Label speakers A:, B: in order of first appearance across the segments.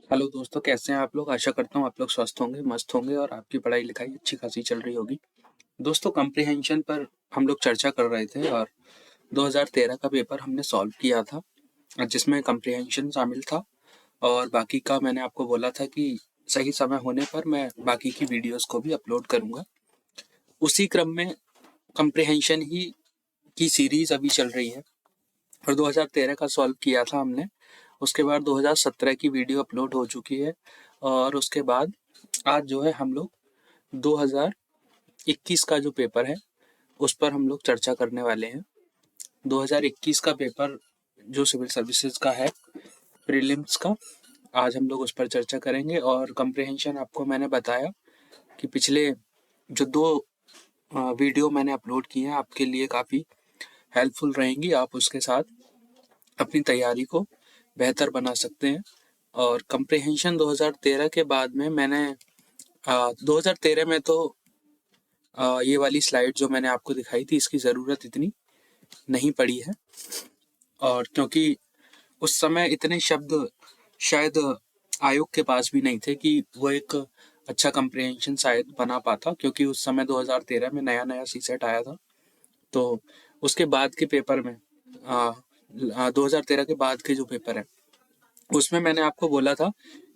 A: Hello दोस्तों, कैसे हैं आप लोग। आशा करता हूँ आप लोग स्वस्थ होंगे, मस्त होंगे और आपकी पढ़ाई लिखाई अच्छी खासी चल रही होगी। दोस्तों, कम्प्रिहेंशन पर हम लोग चर्चा कर रहे थे और 2013 का पेपर हमने सॉल्व किया था जिसमें कम्प्रिहेंशन शामिल था। और बाकी का मैंने आपको बोला था कि सही समय होने पर मैं बाकी की वीडियोस को भी अपलोड करूंगा। उसी क्रम में कम्प्रिहेंशन ही की सीरीज अभी चल रही है और 2013 का सॉल्व किया था हमने। उसके बाद 2017 की वीडियो अपलोड हो चुकी है और उसके बाद आज जो है हम लोग 2021 का जो पेपर है उस पर हम लोग चर्चा करने वाले हैं। 2021 का पेपर जो सिविल सर्विसेज का है, प्रीलिम्स का, आज हम लोग उस पर चर्चा करेंगे। और कम्प्रिहेंशन आपको मैंने बताया कि पिछले जो दो वीडियो मैंने अपलोड किए हैं आपके लिए काफ़ी हेल्पफुल रहेंगी। आप उसके साथ अपनी तैयारी को बेहतर बना सकते हैं। और कम्प्रिहेंशन 2013 के बाद में मैंने 2013 में तो ये वाली स्लाइड जो मैंने आपको दिखाई थी इसकी ज़रूरत इतनी नहीं पड़ी है। और क्योंकि उस समय इतने शब्द शायद आयोग के पास भी नहीं थे कि वो एक अच्छा कम्प्रिहेंशन शायद बना पाता, क्योंकि उस समय 2013 में नया नया सीसेट आया था। तो उसके बाद के पेपर में 2013 के बाद के जो पेपर है उसमें मैंने आपको बोला था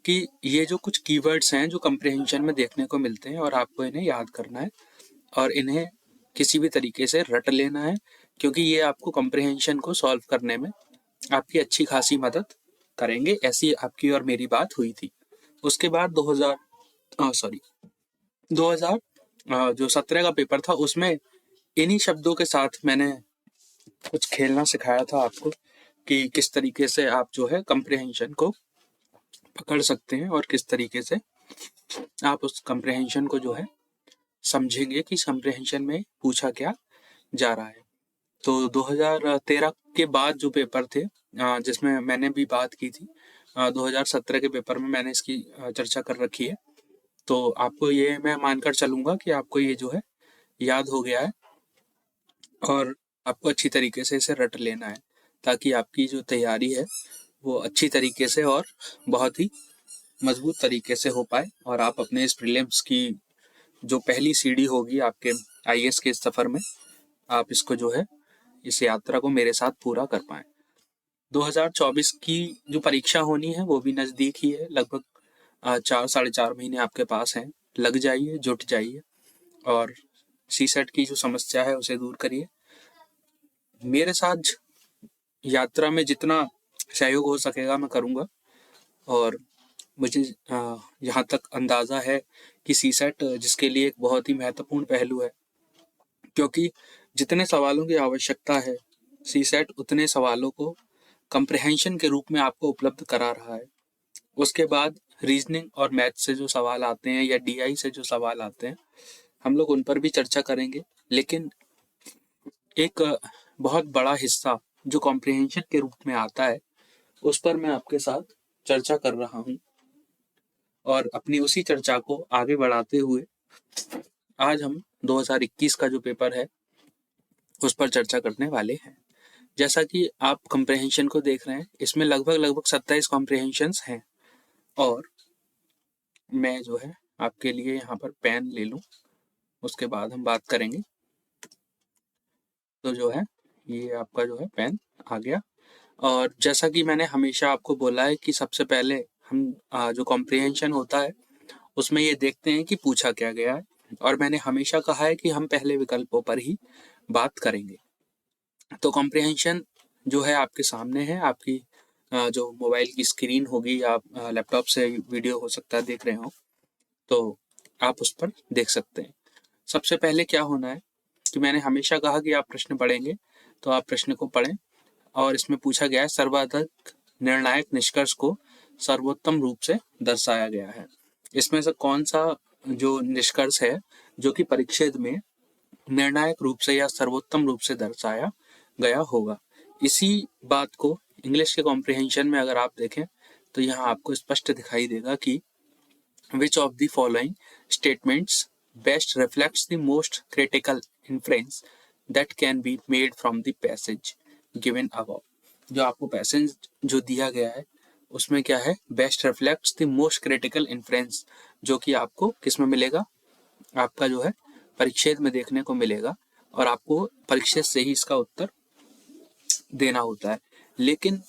A: कि ये जो कुछ कीवर्ड्स हैं जो कम्प्रिहेंशन में देखने को मिलते हैं और आपको इन्हें याद करना है और इन्हें किसी भी तरीके से रट लेना है, क्योंकि ये आपको कम्प्रिहेंशन को सॉल्व करने में आपकी अच्छी खासी मदद करेंगे। ऐसी आपकी और मेरी बात हुई थी। उसके बाद 2000 जो 17 का पेपर था उसमें इन्हीं शब्दों के साथ मैंने कुछ खेलना सिखाया था आपको कि किस तरीके से आप जो है कम्प्रिहेंशन को पकड़ सकते हैं और किस तरीके से आप उस कम्प्रिहेंशन को जो है समझेंगे कि कम्प्रिहेंशन में पूछा क्या जा रहा है। तो 2013 के बाद जो पेपर थे जिसमें मैंने भी बात की थी, 2017 के पेपर में मैंने इसकी चर्चा कर रखी है। तो आपको ये मैं मानकर चलूंगा कि आपको ये जो है याद हो गया है और आपको अच्छी तरीके से इसे रट लेना है, ताकि आपकी जो तैयारी है वो अच्छी तरीके से और बहुत ही मजबूत तरीके से हो पाए और आप अपने इस प्रीलिम्स की जो पहली सीढ़ी होगी आपके आईएएस के सफर में, आप इसको जो है इस यात्रा को मेरे साथ पूरा कर पाएं। 2024 की जो परीक्षा होनी है वो भी नज़दीक ही है, लगभग 4 साढ़े 4 महीने आपके पास हैं। लग जाइए, जुट जाइए और सीसेट की जो समस्या है उसे दूर करिए। मेरे साथ यात्रा में जितना सहयोग हो सकेगा मैं करूँगा। और मुझे यहाँ तक अंदाज़ा है कि सीसेट जिसके लिए एक बहुत ही महत्वपूर्ण पहलू है, क्योंकि जितने सवालों की आवश्यकता है सीसेट उतने सवालों को कम्प्रिहेंशन के रूप में आपको उपलब्ध करा रहा है। उसके बाद रीजनिंग और मैथ से जो सवाल आते हैं या डीआई से जो सवाल आते हैं हम लोग उन पर भी चर्चा करेंगे। लेकिन एक बहुत बड़ा हिस्सा जो कॉम्प्रिहेंशन के रूप में आता है उस पर मैं आपके साथ चर्चा कर रहा हूँ। और अपनी उसी चर्चा को आगे बढ़ाते हुए आज हम 2021 का जो पेपर है उस पर चर्चा करने वाले हैं। जैसा कि आप कॉम्प्रिहेंशन को देख रहे हैं, इसमें लगभग लगभग 27 कॉम्प्रिहेंशंस हैं। और मैं जो है आपके लिए यहाँ पर पेन ले लूँ, उसके बाद हम बात करेंगे। तो जो है ये आपका जो है पेन आ गया। और जैसा कि मैंने हमेशा आपको बोला है कि सबसे पहले हम जो कॉम्प्रिहेंशन होता है उसमें ये देखते हैं कि पूछा क्या गया है। और मैंने हमेशा कहा है कि हम पहले विकल्पों पर ही बात करेंगे। तो कॉम्प्रिहेंशन जो है आपके सामने है, आपकी जो मोबाइल की स्क्रीन होगी या लैपटॉप से वीडियो हो सकता है देख रहे हो, तो आप उस पर देख सकते हैं। सबसे पहले क्या होना है कि मैंने हमेशा कहा कि आप प्रश्न पढ़ेंगे, तो आप प्रश्न को पढ़ें। और इसमें पूछा गया है सर्वाधिक निर्णायक निष्कर्ष को सर्वोत्तम रूप से दर्शाया गया है। इसमें से कौन सा जो निष्कर्ष है जो कि परीक्षेद में निर्णायक रूप से या सर्वोत्तम रूप से दर्शाया गया होगा। इसी बात को इंग्लिश के कॉम्प्रिहेंशन में अगर आप देखें तो यहाँ आपको स्पष्ट दिखाई देगा कि which of the following statements best reflects the most critical inference that can be made from the passage given above। जो आपको पैसेज जो दिया गया है उसमें क्या है, best reflects the most critical inference, जो कि आपको किस में मिलेगा, आपका जो है परिच्छेद में देखने को मिलेगा, और आपको परिच्छेद से ही इसका उत्तर देना होता है। लेकिन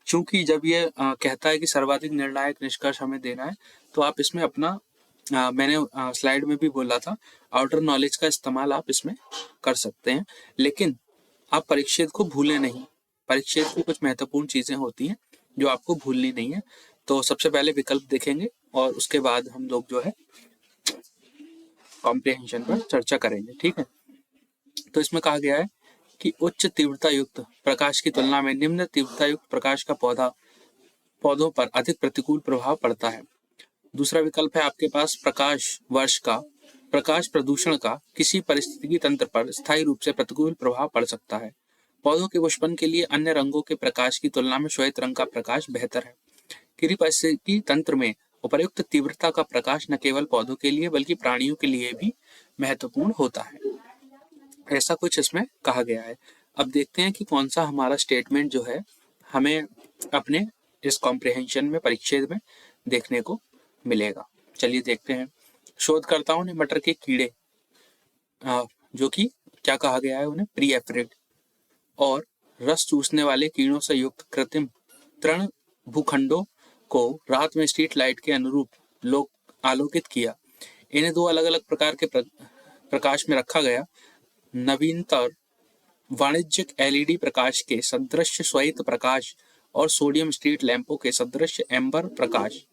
A: चूंकि जब ये कहता है कि सर्वाधिक निर्णायक निष्कर्ष हमें देना है, तो आप इसमें अपना मैंने स्लाइड में भी बोला था, आउटर नॉलेज का इस्तेमाल आप इसमें कर सकते हैं, लेकिन आप परिच्छेद को भूलें नहीं। परिच्छेद की कुछ महत्वपूर्ण चीजें होती हैं जो आपको भूलनी नहीं है। तो सबसे पहले विकल्प देखेंगे और उसके बाद हम लोग जो है कॉम्प्रिहेंशन पर चर्चा करेंगे, ठीक है। तो इसमें कहा गया है कि उच्च तीव्रता युक्त प्रकाश की तुलना में निम्न तीव्रता युक्त प्रकाश का पौधों पर अधिक प्रतिकूल प्रभाव पड़ता है। दूसरा विकल्प है आपके पास, प्रकाश प्रदूषण का किसी पारिस्थितिकी तंत्र पर स्थायी रूप से प्रतिकूल प्रभाव पड़ सकता है। पौधों के पुष्पन के लिए अन्य रंगों के प्रकाश की तुलना में श्वेत रंग का प्रकाश बेहतर है। किसी पारिस्थितिकी तंत्र में उपर्युक्त तीव्रता का प्रकाश न केवल पौधों के लिए बल्कि प्राणियों के लिए भी महत्वपूर्ण होता है। ऐसा कुछ इसमें कहा गया है। अब देखते हैं कि कौन सा हमारा स्टेटमेंट जो है हमें अपने इस कॉम्प्रिहेंशन में, परिच्छेद में देखने को मिलेगा। चलिए देखते हैं। शोधकर्ताओं ने मटर के कीड़े, जो कि क्या कहा गया है उन्हें, प्रीएफ्रिड, और रस चूसने वाले कीड़ों से युक्त कृत्रिम तृण भूखंडों को रात में स्ट्रीट लाइट के अनुरूप आलोकित किया। इन्हें दो अलग अलग प्रकार के प्रकाश में रखा गया। नवीनतर वाणिज्यिक एलईडी प्रकाश के सदृश श्वेत प्रकाश और सोडियम स्ट्रीट लैंपों के सदृश एम्बर प्रकाश।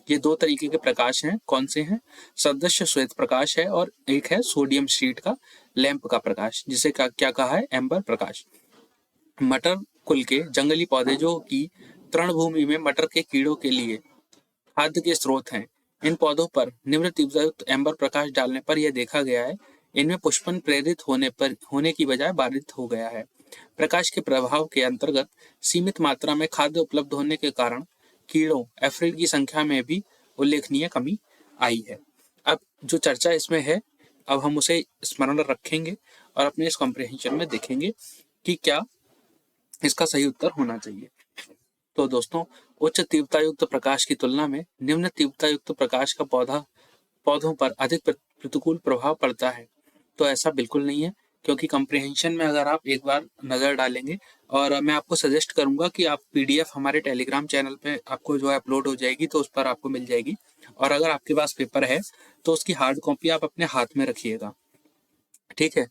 A: ये दो तरीके के प्रकाश हैं। कौन से हैं? सदृश श्वेत प्रकाश है और एक है सोडियम स्ट्रीट का लैंप का प्रकाश, जिसे क्या कहा है, एम्बर प्रकाश। मटर कुल के जंगली पौधे जो कि तृणभूमि में मटर के कीड़ों के लिए खाद्य के स्रोत हैं, इन पौधों पर निम्न तीव्रतायुक्त एम्बर प्रकाश डालने पर यह देखा गया है, इनमें पुष्पन प्रेरित होने की बजाय बाधित हो गया है। प्रकाश के प्रभाव के अंतर्गत सीमित मात्रा में खाद्य उपलब्ध होने के कारण कीड़ों एफ्रिड की संख्या में भी उल्लेखनीय कमी आई है। अब जो चर्चा इसमें है, अब हम उसे स्मरण रखेंगे और अपने इस कॉम्प्रिहेंशन में देखेंगे कि क्या इसका सही उत्तर होना चाहिए। तो दोस्तों, उच्च तीव्रता युक्त प्रकाश की तुलना में निम्न तीव्रता युक्त प्रकाश का पौधों पर अधिक प्रतिकूल प्रभाव पड़ता है। तो ऐसा बिल्कुल नहीं है, क्योंकि कॉम्प्रिहेंशन में अगर आप एक बार नज़र डालेंगे, और मैं आपको सजेस्ट करूंगा कि आप पीडीएफ हमारे टेलीग्राम चैनल पे आपको जो है अपलोड हो जाएगी, तो उस पर आपको मिल जाएगी। और अगर आपके पास पेपर है तो उसकी हार्ड कॉपी आप अपने हाथ में रखिएगा, ठीक है।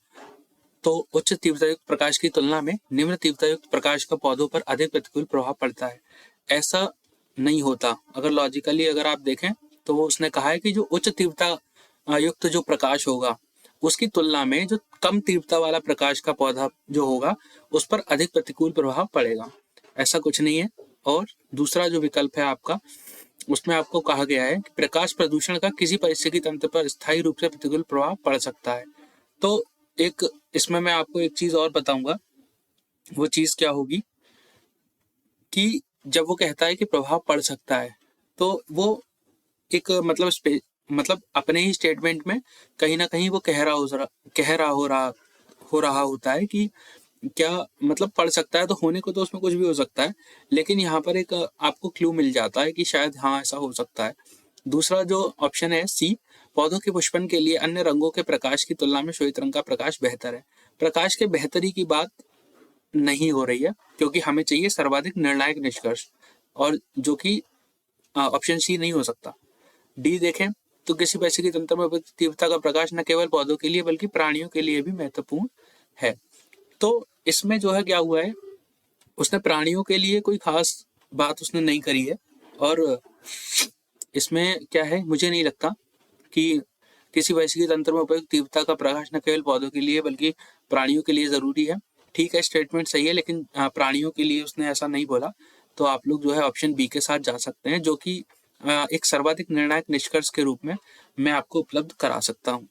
A: तो उच्च तीव्रतायुक्त प्रकाश की तुलना में निम्न तीव्रतायुक्त प्रकाश का पौधों पर अधिक प्रतिकूल प्रभाव पड़ता है। ऐसा नहीं होता। अगर लॉजिकली अगर आप देखें तो वो उसने कहा है कि जो उच्च तीव्रता युक्त जो प्रकाश होगा उसकी तुलना में जो कम तीव्रता वाला प्रकाश का पौधा जो होगा उस पर अधिक प्रतिकूल प्रभाव पड़ेगा। ऐसा कुछ नहीं है। और दूसरा जो विकल्प है आपका, उसमें आपको कहा गया है कि प्रकाश प्रदूषण का किसी पारिस्थितिकी तंत्र पर स्थायी रूप से प्रतिकूल प्रभाव पड़ सकता है। तो एक इसमें मैं आपको एक चीज और बताऊंगा। वो चीज क्या होगी कि जब वो कहता है कि प्रभाव पड़ सकता है, तो वो एक मतलब अपने ही स्टेटमेंट में कहीं ना कहीं वो कह रहा होता है कि क्या मतलब पड़ सकता है, तो होने को तो उसमें कुछ भी हो सकता है, लेकिन यहाँ पर एक आपको क्लू मिल जाता है कि शायद हाँ ऐसा हो सकता है। दूसरा जो ऑप्शन है सी, पौधों के पुष्पन के लिए अन्य रंगों के प्रकाश की तुलना में श्वेत रंग का प्रकाश बेहतर है। प्रकाश के बेहतरी की बात नहीं हो रही है, क्योंकि हमें चाहिए सर्वाधिक निर्णायक निष्कर्ष, और जो कि ऑप्शन सी नहीं हो सकता। डी देखें तो किसी पारिस्थितिकी तंत्र में तीव्रता का प्रकाश न केवल पौधों के लिए बल्कि प्राणियों के लिए भी महत्वपूर्ण है। तो इसमें जो है क्या हुआ है, उसने प्राणियों के लिए कोई खास बात उसने नहीं करी है, और इसमें क्या है, मुझे नहीं लगता कि किसी पारिस्थितिकी तंत्र में उपयुक्त तीव्रता का प्रकाश न केवल पौधों के लिए बल्कि प्राणियों के लिए जरूरी है। ठीक है, स्टेटमेंट सही है, लेकिन प्राणियों के लिए उसने ऐसा नहीं बोला। तो आप लोग जो है ऑप्शन बी के साथ जा सकते हैं, जो कि एक सर्वाधिक निर्णायक निष्कर्ष के रूप में मैं आपको उपलब्ध करा सकता हूँ।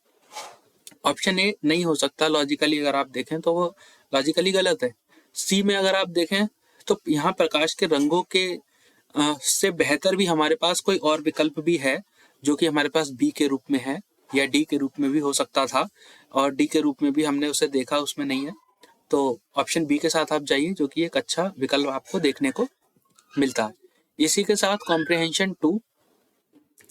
A: ऑप्शन ए नहीं हो सकता। लॉजिकली अगर आप देखें तो वो लॉजिकली गलत है। सी में अगर आप देखें तो यहाँ प्रकाश के रंगों के से बेहतर भी हमारे पास कोई और विकल्प भी है, जो कि हमारे पास बी के रूप में है, या डी के रूप में भी हो सकता था, और डी के रूप में भी हमने उसे देखा, उसमें नहीं है। तो ऑप्शन बी के साथ आप जाइए, जो कि एक अच्छा विकल्प आपको देखने को मिलता है। इसी के साथ कॉम्प्रिहेंशन 2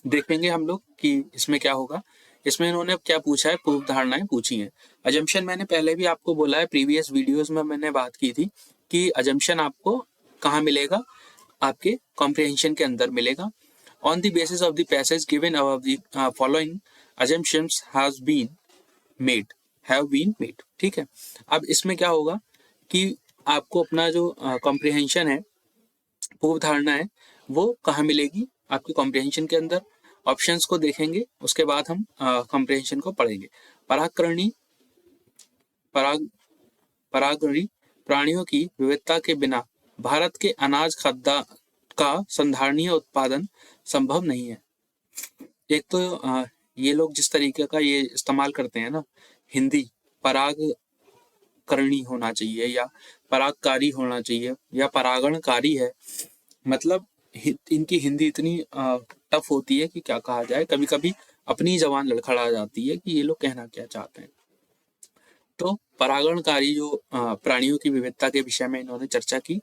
A: देखेंगे हम लोग कि इसमें क्या होगा। इसमें इन्होंने क्या पूछा है, पूर्व धारणाएं पूछी हैं। अजम्पशन मैंने पहले भी आपको बोला है, प्रीवियस वीडियोस में मैंने बात की थी कि अजम्पशन आपको कहाँ मिलेगा, आपके कॉम्प्रिहेंशन के अंदर मिलेगा। On the basis of the passage given above the following assumptions have been made. ठीक है, अब इसमें क्या होगा कि आपको अपना जो कॉम्प्रिहेंशन है, पूर्व धारणा है, वो कहाँ मिलेगी, आपके कॉम्प्रिहेंशन के अंदर। ऑप्शंस को देखेंगे, उसके बाद हम कॉम्प्रिहेंशन को पढ़ेंगे। परागकर्णी परागकर्णी प्राणियों की विविधता के बिना भारत के अनाज खाद्य का संधारणीय उत्पादन संभव नहीं है। एक तो ये लोग जिस तरीके का ये इस्तेमाल करते हैं ना, हिंदी परागकर्णी होना चाहिए या परागकारी होना चाहिए या परागणकारी है, मतलब इनकी हिंदी इतनी टफ होती है कि क्या कहा जाए, कभी कभी अपनी जबान लड़खड़ा जाती है कि ये लोग कहना क्या चाहते हैं। तो परागणकारी जो प्राणियों की विविधता के विषय में इन्होंने चर्चा की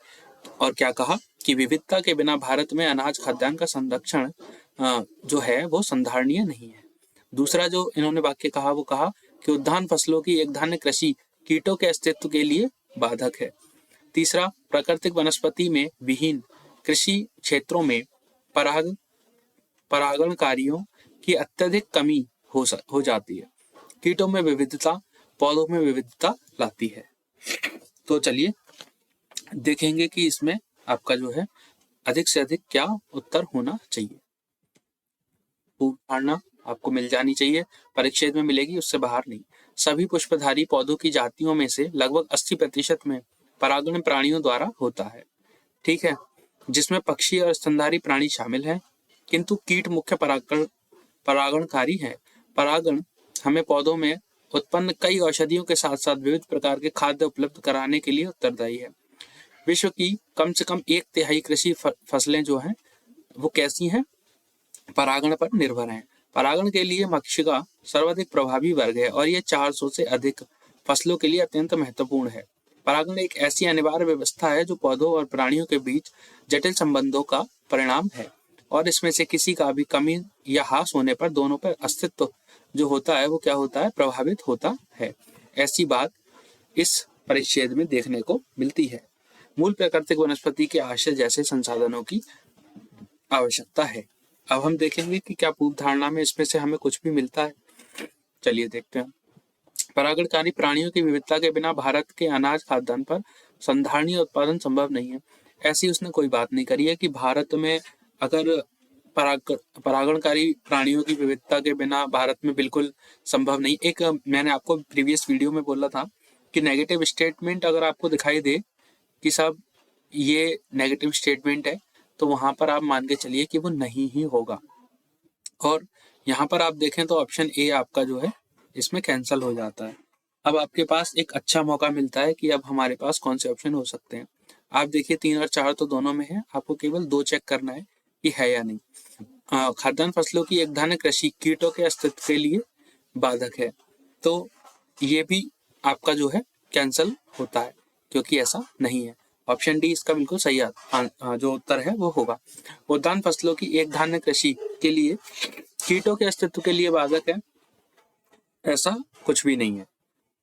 A: और क्या कहा कि विविधता के बिना भारत में अनाज खाद्यान्न का संरक्षण जो है वो संधारणीय नहीं है। दूसरा जो इन्होंने वाक्य कहा वो कहा कि उद्यान फसलों की एक धान्य कृषि कीटों के अस्तित्व के लिए बाधक है। तीसरा, प्राकृतिक वनस्पति में विहीन कृषि क्षेत्रों में परागणकारियों की अत्यधिक कमी हो जाती है। कीटों में विविधता पौधों में विविधता लाती है। तो चलिए देखेंगे कि इसमें आपका जो है अधिक से अधिक क्या उत्तर होना चाहिए। पूर्व धारणा आपको मिल जानी चाहिए, परिच्छेद में मिलेगी, उससे बाहर नहीं। सभी पुष्पधारी पौधों की जातियों में से लगभग 80% में परागण प्राणियों द्वारा होता है। ठीक है, जिसमें पक्षी और स्तनधारी प्राणी शामिल हैं, किंतु कीट मुख्य परागणकारी है। परागण हमें पौधों में उत्पन्न कई औषधियों के साथ साथ विविध प्रकार के खाद्य उपलब्ध कराने के लिए उत्तरदायी है। विश्व की कम से कम 1/3 कृषि फसलें जो हैं वो कैसी हैं, परागण पर निर्भर हैं। परागण के लिए मक्षिका सर्वाधिक प्रभावी वर्ग है और ये 400 से अधिक फसलों के लिए अत्यंत महत्वपूर्ण है। परागण एक ऐसी अनिवार्य व्यवस्था है जो पौधों और प्राणियों के बीच जटिल संबंधों का परिणाम है और इसमें से किसी का भी कमी या ह्रास होने पर दोनों पर अस्तित्व जो होता है वो क्या होता है, प्रभावित होता है। ऐसी बात इस परिच्छेद में देखने को मिलती है। मूल प्राकृतिक वनस्पति के आश्रय जैसे संसाधनों की आवश्यकता है। अब हम देखेंगे कि क्या पूर्व धारणा में इसमें से हमें कुछ भी मिलता है। चलिए देखते हैं। परागणकारी प्राणियों की विविधता के बिना भारत के अनाज खाद्यान्न पर संधारणीय उत्पादन संभव नहीं है। ऐसी उसने कोई बात नहीं करी है कि भारत में अगर परागणकारी प्राणियों की विविधता के बिना भारत में बिल्कुल संभव नहीं। एक मैंने आपको प्रीवियस वीडियो में बोला था कि नेगेटिव स्टेटमेंट अगर आपको दिखाई दे कि साहब ये नेगेटिव स्टेटमेंट है, तो वहां पर आप मान के चलिए कि वो नहीं ही होगा। और यहाँ पर आप देखें तो ऑप्शन ए आपका जो है इसमें कैंसिल हो जाता है। अब आपके पास एक अच्छा मौका मिलता है कि अब हमारे पास कौन से ऑप्शन हो सकते हैं। आप देखिए 3 और 4 तो दोनों में है, आपको केवल 2 चेक करना है कि है या नहीं। खाद्यान्न फसलों की एक धान्य कृषि कीटों के अस्तित्व के लिए बाधक है, तो ये भी आपका जो है कैंसिल होता है क्योंकि ऐसा नहीं है। ऑप्शन डी इसका बिल्कुल सही जो उत्तर है वो होगा। उद्यान फसलों की एक धान्य कृषि के लिए कीटों के अस्तित्व के लिए बाधक है, ऐसा कुछ भी नहीं है।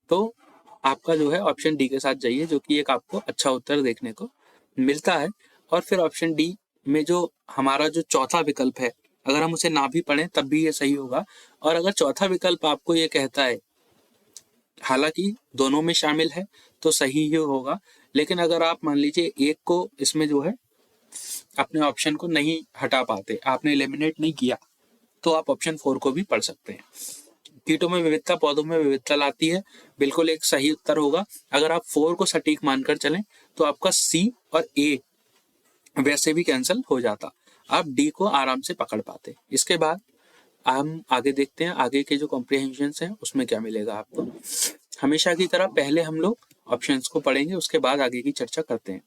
A: तो आपका जो है ऑप्शन डी के साथ जाइए, जो कि एक आपको अच्छा उत्तर देखने को मिलता है। और फिर ऑप्शन डी में जो हमारा जो चौथा विकल्प है, अगर हम उसे ना भी पढ़ें तब भी ये सही होगा। और अगर चौथा विकल्प आपको ये कहता है, हालांकि दोनों में शामिल है तो सही ही होगा, लेकिन अगर आप मान लीजिए एक को इसमें जो है अपने ऑप्शन को नहीं हटा पाते, आपने एलिमिनेट नहीं किया, तो आप ऑप्शन 4 को भी पढ़ सकते हैं। कीटों में विविधता पौधों में विविधता लाती है, बिल्कुल एक सही उत्तर होगा। अगर आप 4 को सटीक मानकर चलें तो आपका सी और ए वैसे भी कैंसिल हो जाता, आप डी को आराम से पकड़ पाते। इसके बाद हम आगे देखते हैं, आगे के जो कॉम्प्रिहेंशन हैं उसमें क्या मिलेगा आपको। हमेशा की तरह पहले हम लोग ऑप्शंस को पढ़ेंगे, उसके बाद आगे की चर्चा करते हैं।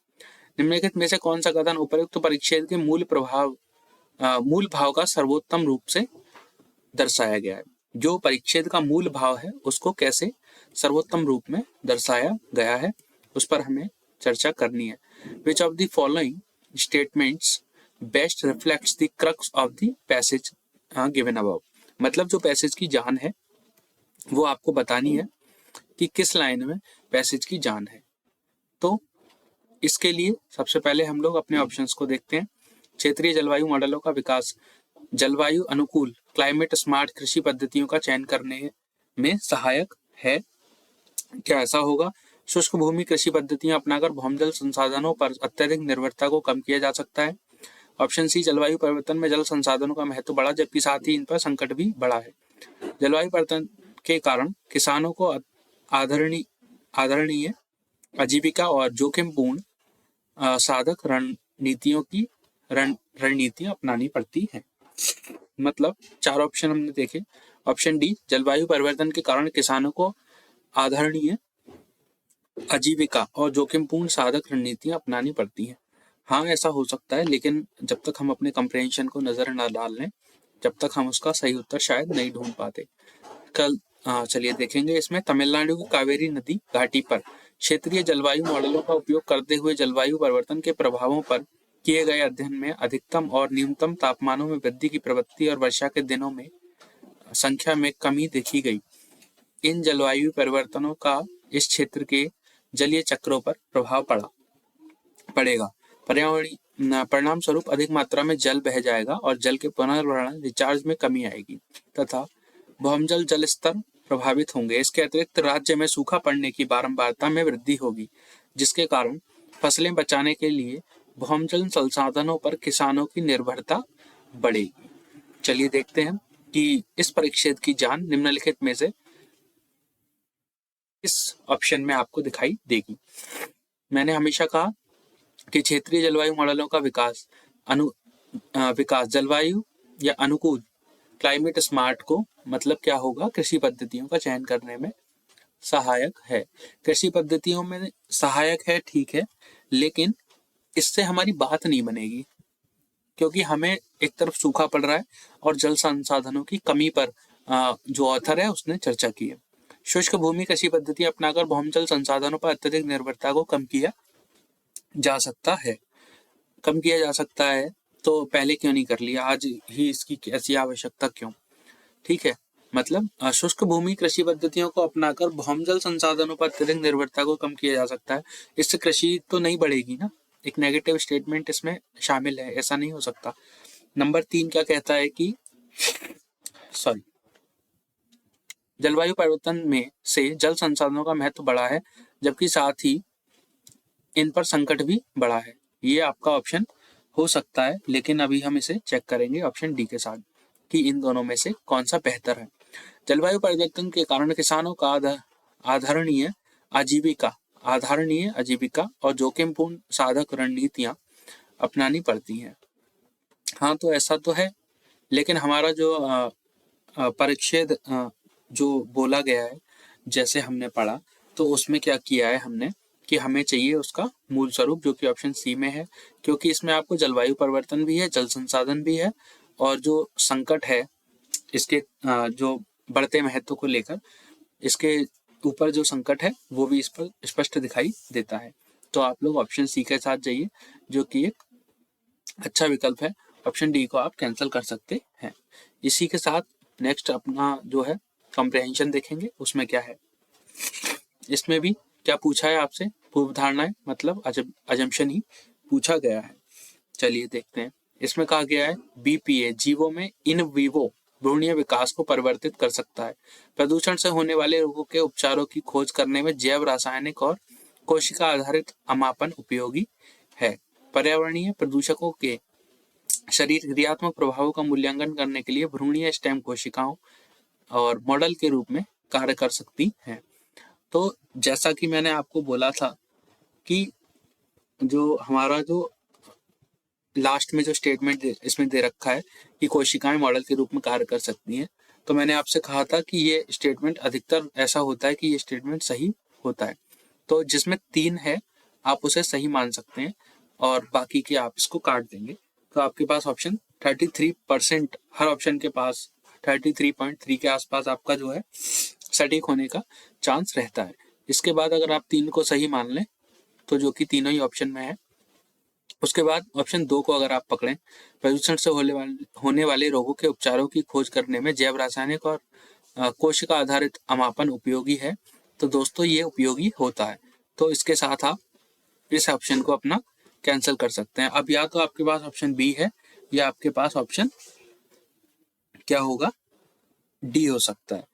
A: निम्नलिखित में से कौन सा कथन उपयुक्त परिच्छेद के मूल भाव का सर्वोत्तम रूप से दर्शाया गया है। जो परिच्छेद का मूल भाव है उसको कैसे सर्वोत्तम रूप में दर्शाया गया है, उस पर हमें चर्चा करनी है। Which of the following statements best reflects the crux of the passage given above. मतलब जो पैसेज की जान है वो आपको बतानी है कि किस लाइन में पैसेज की जान है। तो इसके लिए सबसे पहले हम लोग अपने ऑप्शंस को देखते हैं। क्षेत्रीय जलवायु मॉडलों का विकास जलवायु अनुकूल क्लाइमेट स्मार्ट कृषि पद्धतियों का चयन करने में सहायक है। क्या ऐसा होगा? शुष्क भूमि कृषि पद्धतियां अपनाकर भौमजल संसाधनों पर अत्यधिक निर्भरता को कम किया जा सकता है। ऑप्शन सी, जलवायु परिवर्तन में जल संसाधनों का महत्व बढ़ा जबकि साथ ही इन पर संकट भी बढ़ा है। जलवायु परिवर्तन के कारण किसानों को आदरणीय आजीविका और जोखिमपूर्ण साधक रणनीतियां अपनानी पड़ती हैं। मतलब 4 ऑप्शन हमने देखे। ऑप्शन डी, जलवायु परिवर्तन के कारण किसानों को आदरणीय आजीविका और जोखिमपूर्ण साधक रणनीतियां अपनानी पड़ती हैं। हाँ, ऐसा हो सकता है, लेकिन जब तक हम अपने कंप्रेहेंशन को नजर न डाल लें जब तक हम उसका सही उत्तर शायद नहीं ढूंढ पाते। चलिए देखेंगे इसमें। तमिलनाडु की कावेरी नदी घाटी पर क्षेत्रीय जलवायु मॉडलों का उपयोग करते हुए जलवायु परिवर्तन के प्रभावों पर किए गए अध्ययन में अधिकतम और न्यूनतम तापमानों में वृद्धि की प्रवृत्ति और वर्षा के दिनों में संख्या में कमी देखी गई। इन जलवायु परिवर्तनों का इस क्षेत्र के जलीय चक्रों पर प्रभाव पड़ेगा। परिणाम स्वरूप अधिक मात्रा में जल बह जाएगा और जल के पुनर्भरण रिचार्ज में कमी आएगी तथा भौमजल जल स्तर प्रभावित होंगे। इसके अतिरिक्त राज्य में सूखा पड़ने की बारंबारता में वृद्धि होगी, जिसके कारण फसलें बचाने के लिए भौमजल संसाधनों पर किसानों की निर्भरता बढ़ेगी। चलिए देखते हैं कि इस परिच्छेद की जान निम्नलिखित में से इस ऑप्शन में आपको दिखाई देगी। मैंने हमेशा कहा कि क्षेत्रीय जलवायु मॉडलों का विकास जलवायु या अनुकूल क्लाइमेट स्मार्ट को मतलब क्या होगा? कृषि पद्धतियों का चयन करने में सहायक है। कृषि पद्धतियों में सहायक है, ठीक है, लेकिन इससे हमारी बात नहीं बनेगी, क्योंकि हमें एक तरफ सूखा पड़ रहा है और जल संसाधनों की कमी पर जो ऑथर है उसने चर्चा की है। शुष्क भूमि कृषि पद्धति अपनाकर भौमजल संसाधनों पर अत्यधिक निर्भरता को कम किया जा सकता है। तो पहले क्यों नहीं कर लिया? आज ही इसकी ऐसी आवश्यकता क्यों? ठीक है, मतलब शुष्क भूमि कृषि पद्धतियों को अपनाकर भौमजल संसाधनों पर अत्यधिक निर्भरता को कम किया जा सकता है। इससे कृषि तो नहीं बढ़ेगी ना, एक नेगेटिव स्टेटमेंट इसमें शामिल है, ऐसा नहीं हो सकता। नंबर 3 क्या कहता है कि जलवायु परिवर्तन में से जल संसाधनों का महत्व बढ़ा है जबकि साथ ही इन पर संकट भी बढ़ा है। ये आपका ऑप्शन हो सकता है, लेकिन अभी हम इसे चेक करेंगे ऑप्शन डी के साथ कि इन दोनों में से कौन सा बेहतर है। जलवायु परिवर्तन के कारण किसानों का आदरणीय आजीविका और जोखिमपूर्ण साधक रणनीतियां अपनानी पड़ती हैं। हाँ, तो ऐसा तो है, लेकिन हमारा जो परिच्छेद जो बोला गया है, जैसे हमने पढ़ा, तो उसमें क्या किया है हमने कि हमें चाहिए उसका मूल स्वरूप, जो कि ऑप्शन सी में है, क्योंकि इसमें आपको जलवायु परिवर्तन भी है, जल संसाधन भी है, और जो संकट है इसके जो बढ़ते महत्व को लेकर इसके ऊपर जो संकट है वो भी इस पर स्पष्ट दिखाई देता है। तो आप लोग ऑप्शन सी के साथ जाइए, जो कि एक अच्छा विकल्प है। ऑप्शन डी को आप कैंसिल कर सकते हैं। इसी के साथ नेक्स्ट अपना जो है कॉम्प्रिहेंशन देखेंगे, उसमें क्या है। इसमें भी क्या पूछा है आपसे? पूर्व धारणाएं, मतलब अजम्पशन ही पूछा गया है। चलिए देखते हैं। इसमें कहा गया है बीपीए जीवों में इन विवो भ्रूणीय विकास को परिवर्तित कर सकता है। प्रदूषण से होने वाले रोगों के उपचारों की खोज करने में जैव रासायनिक और कोशिका आधारित अमापन उपयोगी है। पर्यावरणीय प्रदूषकों के शरीर क्रियात्मक प्रभावों का मूल्यांकन करने के लिए भ्रूणीय स्टेम कोशिकाओं और मॉडल के रूप में कार्य कर सकती हैं। तो जैसा कि मैंने आपको बोला था कि जो हमारा जो लास्ट में जो स्टेटमेंट इसमें दे रखा है कि कोशिकाएं मॉडल के रूप में कार्य कर सकती हैं, तो मैंने आपसे कहा था कि ये स्टेटमेंट अधिकतर ऐसा होता है कि ये स्टेटमेंट सही होता है। तो जिसमें 3 है आप उसे सही मान सकते हैं और बाकी के आप इसको काट देंगे। तो आपके पास ऑप्शन 33%, हर ऑप्शन के पास 33.3 के आसपास आपका जो है सटीक होने का चांस रहता है। इसके बाद अगर आप 3 को सही मान लें, तो जो कि तीनों ही ऑप्शन में है, उसके बाद ऑप्शन 2 को अगर आप पकड़ें, प्रदूषण से होने वाले रोगों के उपचारों की खोज करने में जैव रासायनिक और कोशिका आधारित अमापन उपयोगी है। तो दोस्तों ये उपयोगी होता है, तो इसके साथ आप इस ऑप्शन को अपना कैंसिल कर सकते हैं। अब या तो आपके पास ऑप्शन बी है या आपके पास ऑप्शन क्या होगा, डी हो सकता है।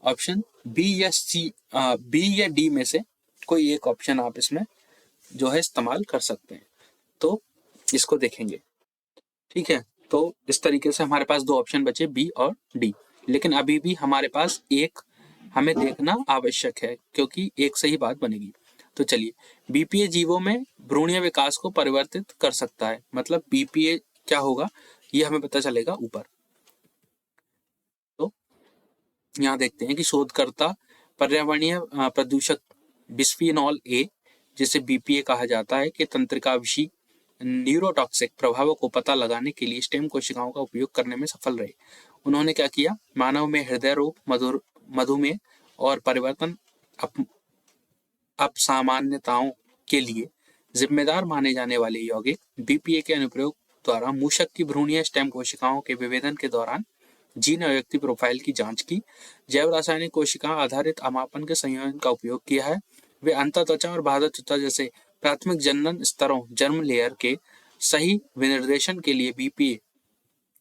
A: ऑप्शन बी या सी, बी या डी में से कोई एक ऑप्शन आप इसमें जो है इस्तेमाल कर सकते हैं। तो इसको देखेंगे, ठीक है। तो इस तरीके से हमारे पास दो ऑप्शन बचे, बी और डी, लेकिन अभी भी हमारे पास एक हमें देखना आवश्यक है क्योंकि एक सही बात बनेगी। तो चलिए, बीपीए जीवों में भ्रूणीय विकास को परिवर्तित कर सकता है, मतलब बीपीए क्या होगा ये हमें पता चलेगा ऊपर। तो यहाँ देखते हैं कि शोधकर्ता पर्यावरणीय प्रदूषक बिस्फीनॉल ए, जिसे बीपीए कहा जाता है, के तंत्रिका विषी न्यूरोटॉक्सिक प्रभावों को पता लगाने के लिए स्टेम कोशिकाओं का उपयोग करने में सफल रहे। उन्होंने क्या किया, मानव में हृदय रोग, मधुमेह और परिवर्तन अपसामान्यताओं के लिए जिम्मेदार माने जाने वाले यौगिक बीपीए के अनुप्रयोग द्वारा मूषक की भ्रूणीय स्टेम कोशिकाओं के विभेदन के दौरान जीन अभिव्यक्ति प्रोफाइल की जांच की, जैव रासायनिक कोशिका आधारित अमापन के संयोजन का उपयोग किया है। वे अंतःत्वचा और बाह्य त्वचा जैसे प्राथमिक जनन स्तरों जर्म लेयर के सही विनिर्देशन के लिए बीपीए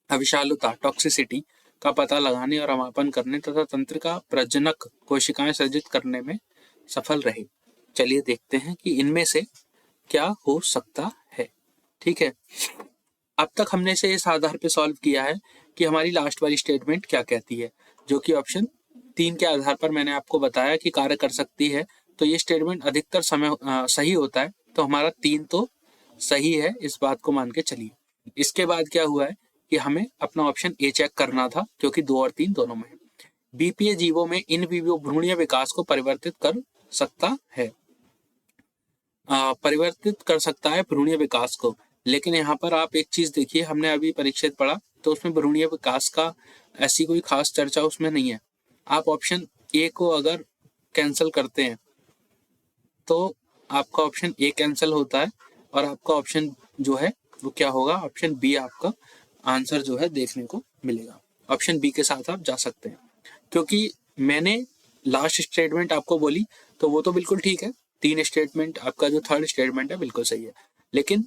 A: अविषालुता टॉक्सिसिटी का पता लगाने और अमापन करने तथा तंत्रिका प्रजनक कोशिकाएं सृजित करने में सफल रहे। चलिए देखते हैं कि इनमें से क्या हो सकता है, ठीक है। अब तक हमने से इस आधार पे सॉल्व किया है कि हमारी लास्ट वाली स्टेटमेंट क्या कहती है, जो कि ऑप्शन 3 के आधार पर मैंने आपको बताया कि कार्य कर सकती है। तो ये स्टेटमेंट अधिकतर समय सही होता है, तो हमारा 3 तो सही है, इस बात को मान के चलिए। इसके बाद क्या हुआ है कि हमें अपना ऑप्शन ए चेक करना था, क्योंकि 2 और 3 दोनों में है। बीपीए जीवों में इन विवो भ्रूणीय विकास को परिवर्तित कर सकता है, परिवर्तित कर सकता है भ्रूणीय विकास को। लेकिन यहाँ पर आप एक चीज देखिए, हमने अभी परीक्षित पढ़ा तो उसमें भ्रूणीय विकास का ऐसी कोई खास चर्चा उसमें नहीं है। आप ऑप्शन ए को अगर कैंसिल करते हैं तो आपका ऑप्शन ए कैंसिल होता है और आपका ऑप्शन जो है वो क्या होगा, ऑप्शन बी आपका आंसर जो है देखने को मिलेगा। ऑप्शन बी के साथ आप जा सकते हैं, क्योंकि मैंने लास्ट स्टेटमेंट आपको बोली तो वो तो बिल्कुल ठीक है, 3 स्टेटमेंट, आपका जो थर्ड स्टेटमेंट है बिल्कुल सही है, लेकिन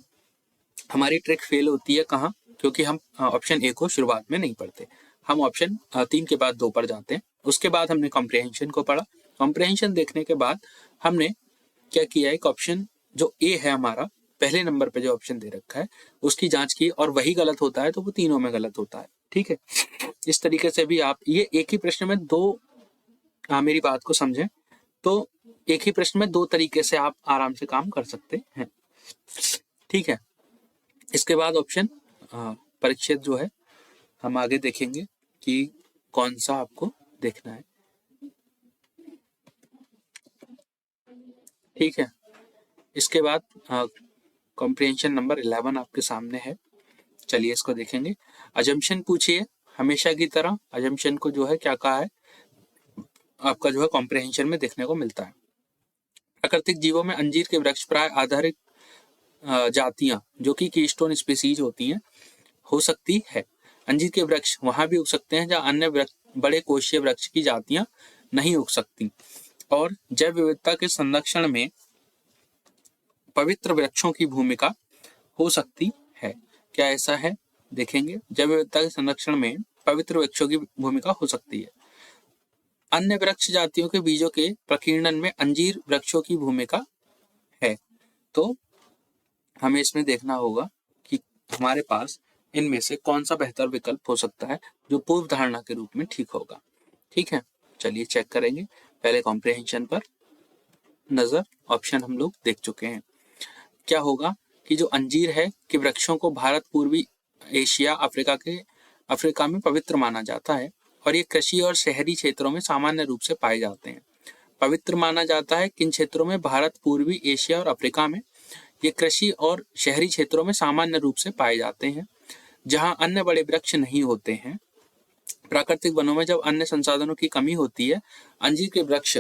A: हमारी ट्रिक फेल होती है कहाँ, क्योंकि हम ऑप्शन ए को शुरुआत में नहीं पढ़ते, हम ऑप्शन 3 के बाद 2 पर जाते हैं। उसके बाद हमने कॉम्प्रिहेंशन को पढ़ा। कॉम्प्रिहेंशन देखने के बाद हमने क्या किया, एक ऑप्शन जो ए है हमारा पहले नंबर पे जो ऑप्शन दे रखा है उसकी जांच की, और वही गलत होता है तो वो तीनों में गलत होता है, ठीक है। इस तरीके से भी आप ये एक ही प्रश्न में दो, मेरी बात को समझें, तो एक ही प्रश्न में 2 तरीके से आप आराम से काम कर सकते हैं, ठीक है। इसके बाद ऑप्शन परीक्षित जो है हम आगे देखेंगे कि कौन सा आपको देखना है, ठीक है। इसके बाद कॉम्प्रिहेंशन नंबर 11 आपके सामने है, चलिए इसको देखेंगे। अजम्पशन पूछिए, हमेशा की तरह अजम्पशन को जो है क्या कहा है आपका जो है कॉम्प्रिहेंशन में देखने को मिलता है। प्राकृतिक जीवों में अंजीर के वृक्ष प्राय आधारित जातियां जो कि कीस्टोन स्पीसीज होती हैं हो सकती है। अंजीर के वृक्ष वहां भी उग सकते हैं जहां अन्य बड़े कोशीय वृक्ष की जातियां नहीं उग सकती। और जैव विविधता के संरक्षण में पवित्र वृक्षों की भूमिका हो सकती है। क्या ऐसा है, देखेंगे। जैव विविधता के संरक्षण में पवित्र वृक्षों की भूमिका हो सकती है। अन्य वृक्ष जातियों के बीजों के प्रकीर्णन में अंजीर वृक्षों की भूमिका है। तो हमें इसमें देखना होगा कि हमारे पास इनमें से कौन सा बेहतर विकल्प हो सकता है जो पूर्व धारणा के रूप में ठीक होगा, ठीक है। चलिए चेक करेंगे। पहले कॉम्प्रिहेंशन पर नजर, ऑप्शन हम लोग देख चुके हैं। क्या होगा कि जो अंजीर है कि वृक्षों को भारत, पूर्वी एशिया, अफ्रीका में पवित्र माना जाता है और ये कृषि और शहरी क्षेत्रों में सामान्य रूप से पाए जाते हैं। पवित्र माना जाता है किन क्षेत्रों में, भारत, पूर्वी एशिया और अफ्रीका में। ये कृषि और शहरी क्षेत्रों में सामान्य रूप से पाए जाते हैं जहां अन्य बड़े वृक्ष नहीं होते हैं। प्राकृतिक वनों में जब अन्य संसाधनों की कमी होती है, अंजीर के वृक्ष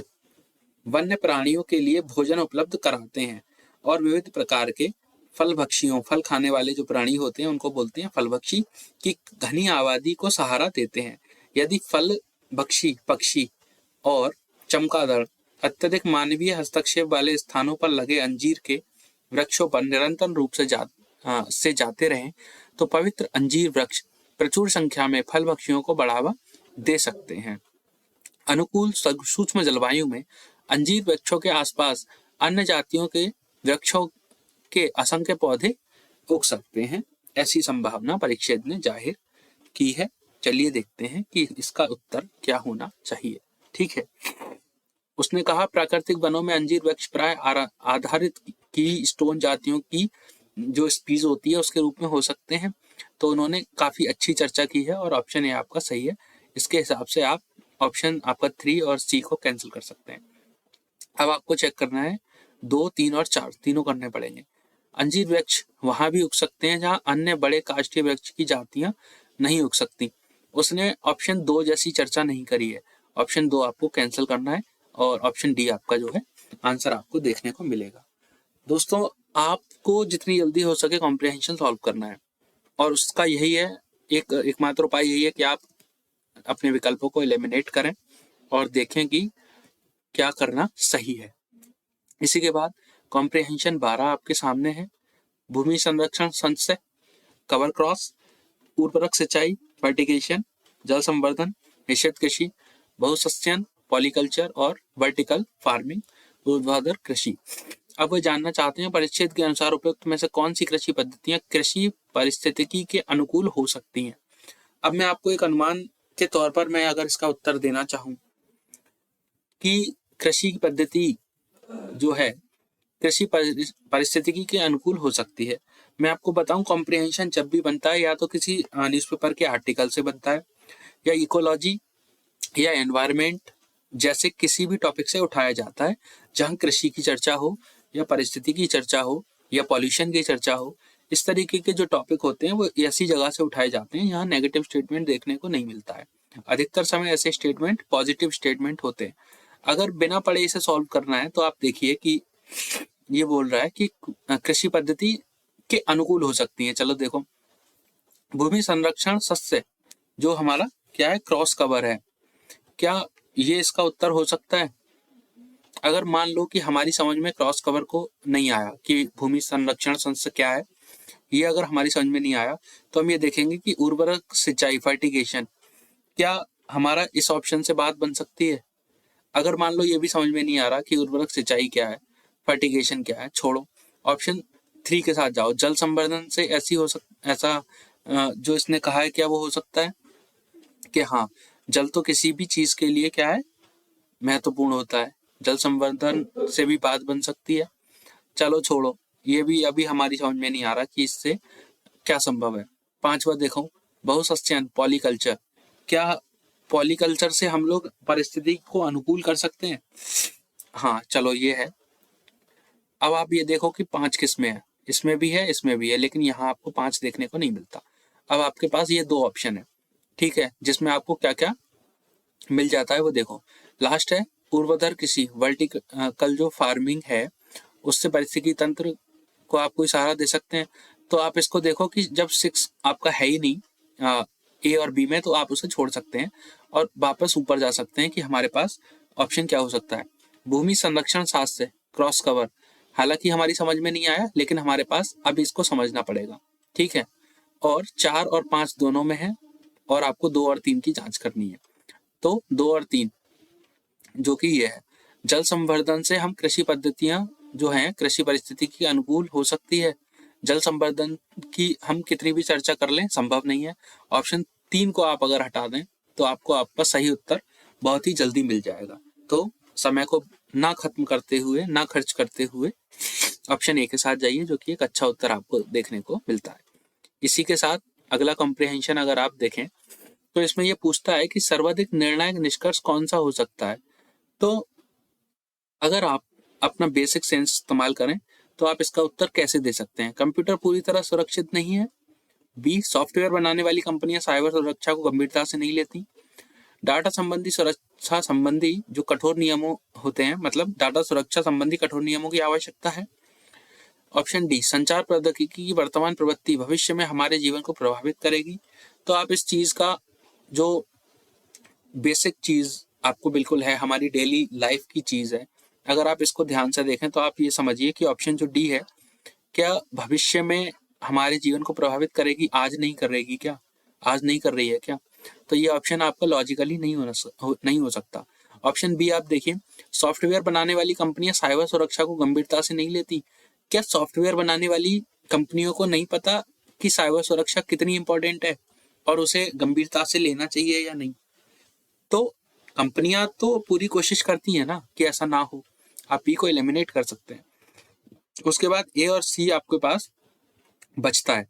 A: वन्य प्राणियों के लिए भोजन उपलब्ध कराते हैं और विविध प्रकार के फलभक्षियों, फल खाने वाले जो प्राणी होते हैं उनको बोलते हैं फलभक्षी, की घनी आबादी को सहारा देते हैं। यदि फलभक्षी पक्षी और चमगादड़ अत्यधिक मानवीय हस्तक्षेप वाले स्थानों पर लगे अंजीर के वृक्षों पर निरंतर रूप से जाते रहें तो पवित्र अंजीर वृक्ष प्रचुर संख्या में फलभक्षियों को बढ़ावा दे सकते हैं। अनुकूल सूक्ष्म जलवायु में अंजीर वृक्षों के आसपास अन्य जातियों के वृक्षों के असंख्य पौधे उग सकते हैं। ऐसी संभावना परीक्षक ने जाहिर की है। चलिए देखते हैं कि इसका उत्तर क्या होना चाहिए। ठीक है, उसने कहा प्राकृतिक वनों में अंजीर वृक्ष प्राय आधारित की स्टोन जातियों की जो स्पीज होती है उसके रूप में हो सकते हैं। तो उन्होंने काफी अच्छी चर्चा की है और ऑप्शन ए आपका सही है। इसके हिसाब से आप ऑप्शन आपका 3 और सी को कैंसिल कर सकते हैं। अब आपको चेक करना है 2, 3 और 4 तीनों करने पड़ेंगे। अंजीर वृक्ष वहां भी उग सकते हैं जहां अन्य बड़े काष्ठीय वृक्ष की जातियां नहीं उग सकती। उसने ऑप्शन 2 जैसी चर्चा नहीं करी है। ऑप्शन 2 आपको कैंसिल करना है और ऑप्शन डी आपका जो है आंसर आपको देखने को मिलेगा। दोस्तों, आपको जितनी जल्दी हो सके कॉम्प्रिहेंशन सॉल्व करना है और उसका यही है, एकमात्र उपाय यही है कि आप अपने विकल्पों को एलिमिनेट करें और देखें कि क्या करना सही है। इसी के बाद कॉम्प्रिहेंशन 12 आपके सामने है। भूमि संरक्षण संचय, कवर क्रॉस, उर्वरक सिंचाई, फर्टिगेशन, जल संवर्धन, मिश्रित कृषि, बहुसस्यन, पॉलीकल्चर और वर्टिकल फार्मिंग, ऊर्ध्वाधर कृषि। अब वो जानना चाहते हैं परिच्छेद के अनुसार उपयुक्त में से कौन सी कृषि पद्धतियां कृषि पारिस्थितिकी के अनुकूल हो सकती हैं। अब मैं आपको एक अनुमान के तौर पर मैं अगर इसका उत्तर देना चाहूं कि कृषि की पद्धति जो है कृषि पारिस्थितिकी के अनुकूल हो सकती है। मैं आपको बताऊं कॉम्प्रिहेंशन जब भी बनता है या तो किसी न्यूज़पेपर के आर्टिकल से बनता है या इकोलॉजी या एनवायरनमेंट जैसे किसी भी टॉपिक से उठाया जाता है जहां कृषि की चर्चा हो या परिस्थिति की चर्चा हो या पॉल्यूशन की चर्चा हो। इस तरीके के जो टॉपिक होते हैं वो ऐसी जगह से उठाए जाते हैं यहाँ नेगेटिव स्टेटमेंट देखने को नहीं मिलता है। अधिकतर समय ऐसे स्टेटमेंट पॉजिटिव स्टेटमेंट होते हैं। अगर बिना पढ़े इसे सॉल्व करना है तो आप देखिए कि ये बोल रहा है कि कृषि पद्धति के अनुकूल हो सकती है। चलो देखो, भूमि संरक्षण सस्य जो हमारा क्या है क्रॉस कवर है, क्या ये इसका उत्तर हो सकता है। अगर मान लो कि हमारी समझ में क्रॉस कवर को नहीं आया कि भूमि संरक्षण संचय क्या है, ये अगर हमारी समझ में नहीं आया तो हम ये देखेंगे कि उर्वरक सिंचाई फर्टिगेशन क्या हमारा इस ऑप्शन से बात बन सकती है। अगर मान लो ये भी समझ में नहीं आ रहा कि उर्वरक सिंचाई क्या है, फर्टिगेशन क्या है, छोड़ो, ऑप्शन 3 के साथ जाओ। जल संवर्धन से ऐसा जो इसने कहा है क्या वो हो सकता है कि हाँ, जल तो किसी भी चीज के लिए क्या है महत्वपूर्ण होता है, जल संवर्धन से भी बात बन सकती है। चलो छोड़ो, ये भी अभी हमारी समझ में नहीं आ रहा कि इससे क्या संभव है। 5वां देखो, बहुसस्यन पॉलीकल्चर, क्या पॉलीकल्चर से हम लोग परिस्थिति को अनुकूल कर सकते हैं। हाँ चलो ये है। अब आप ये देखो कि 5 किस्में हैं, इसमें भी है इसमें भी है, लेकिन यहाँ आपको 5 देखने को नहीं मिलता। अब आपके पास ये 2 ऑप्शन है, ठीक है, जिसमें आपको क्या क्या मिल जाता है वो देखो। लास्ट है ऊर्ध्वाधर कृषि, वर्टिकल जो फार्मिंग है उससे पारिस्थितिकी तंत्र को आप कोई सहारा दे सकते हैं। तो आप इसको देखो कि जब 6 आपका है ही नहीं ए और बी में, तो आप उसे छोड़ सकते हैं और वापस ऊपर जा सकते हैं कि हमारे पास ऑप्शन क्या हो सकता है। भूमि संरक्षण शास्त्र क्रॉस कवर, हालांकि हमारी समझ में नहीं आया लेकिन हमारे पास अब इसको समझना पड़ेगा, ठीक है। और 4 और 5 दोनों में है और आपको 2 और 3 की जांच करनी है। तो 2 और 3 जो कि ये है, जल संवर्धन से हम कृषि पद्धतियां जो हैं कृषि परिस्थिति के अनुकूल हो सकती है। जल संवर्धन की हम कितनी भी चर्चा कर लें संभव नहीं है। ऑप्शन 3 को आप अगर हटा दें तो आपको आपका सही उत्तर बहुत ही जल्दी मिल जाएगा। तो समय को ना खत्म करते हुए, ना खर्च करते हुए ऑप्शन ए के साथ जाइए, जो कि एक अच्छा उत्तर आपको देखने को मिलता है। इसी के साथ अगला कॉम्प्रिहेंशन अगर आप देखें तो इसमें यह पूछता है कि सर्वाधिक निर्णायक निष्कर्ष कौन सा हो सकता है। तो अगर आप अपना बेसिक सेंस इस्तेमाल करें तो आप इसका उत्तर कैसे दे सकते हैं। कंप्यूटर पूरी तरह सुरक्षित नहीं है। बी, सॉफ्टवेयर बनाने वाली कंपनियां साइबर सुरक्षा को गंभीरता से नहीं लेती। डाटा संबंधी सुरक्षा संबंधी जो कठोर नियमों होते हैं, मतलब डाटा सुरक्षा संबंधी कठोर नियमों की आवश्यकता है। ऑप्शन डी, संचार प्रौद्योगिकी की वर्तमान प्रवृत्ति भविष्य में हमारे जीवन को प्रभावित करेगी। तो आप इस चीज का जो बेसिक चीज आपको बिल्कुल है, हमारी डेली लाइफ की चीज है, अगर आप इसको ध्यान से देखें तो आप ये समझिए कि ऑप्शन जो डी है, क्या भविष्य में हमारे जीवन को प्रभावित करेगी? आज नहीं करेगी क्या? आज नहीं कर रही है क्या? तो ये ऑप्शन आपका लॉजिकली नहीं हो सकता। ऑप्शन बी आप देखिए, सॉफ्टवेयर बनाने वाली कंपनियां साइबर सुरक्षा को गंभीरता से नहीं लेती। क्या सॉफ्टवेयर बनाने वाली कंपनियों को नहीं पता कि साइबर सुरक्षा कितनी इंपॉर्टेंट है और उसे गंभीरता से लेना चाहिए या नहीं? तो कंपनियां तो पूरी कोशिश करती हैं ना कि ऐसा ना हो, आप बी को एलिमिनेट कर सकते हैं। उसके बाद ए और सी आपके पास बचता है।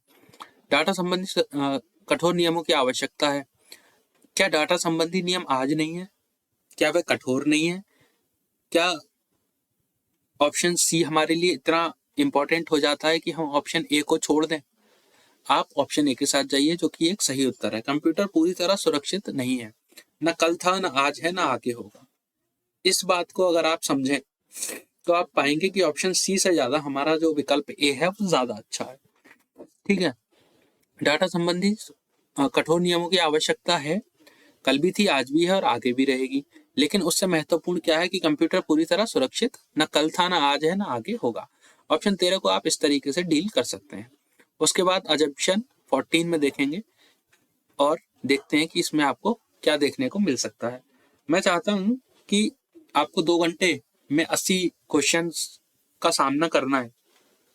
A: डाटा संबंधी कठोर नियमों की आवश्यकता है। क्या डाटा संबंधी नियम आज नहीं है? क्या वे कठोर नहीं है? क्या ऑप्शन सी हमारे लिए इतना इंपॉर्टेंट हो जाता है कि हम ऑप्शन ए को छोड़ दें? आप ऑप्शन ए के साथ जाइए, जो कि एक सही उत्तर है। कंप्यूटर पूरी तरह सुरक्षित नहीं है, न कल था, न आज है, न आगे होगा। इस बात को अगर आप समझें तो आप पाएंगे कि ऑप्शन सी से ज्यादा हमारा जो विकल्प ए है वो ज्यादा अच्छा है। ठीक है, डाटा संबंधी कठोर नियमों की आवश्यकता है, कल भी थी, आज भी है और आगे भी रहेगी। लेकिन उससे महत्वपूर्ण क्या है कि कंप्यूटर पूरी तरह सुरक्षित न कल था, न आज है, न आगे होगा। ऑप्शन 13 को आप इस तरीके से डील कर सकते हैं। उसके बाद अजम्पशन 14 में देखेंगे और देखते हैं कि इसमें आपको क्या देखने को मिल सकता है। मैं चाहता हूं कि आपको 2 घंटे में 80 क्वेश्चंस का सामना करना है,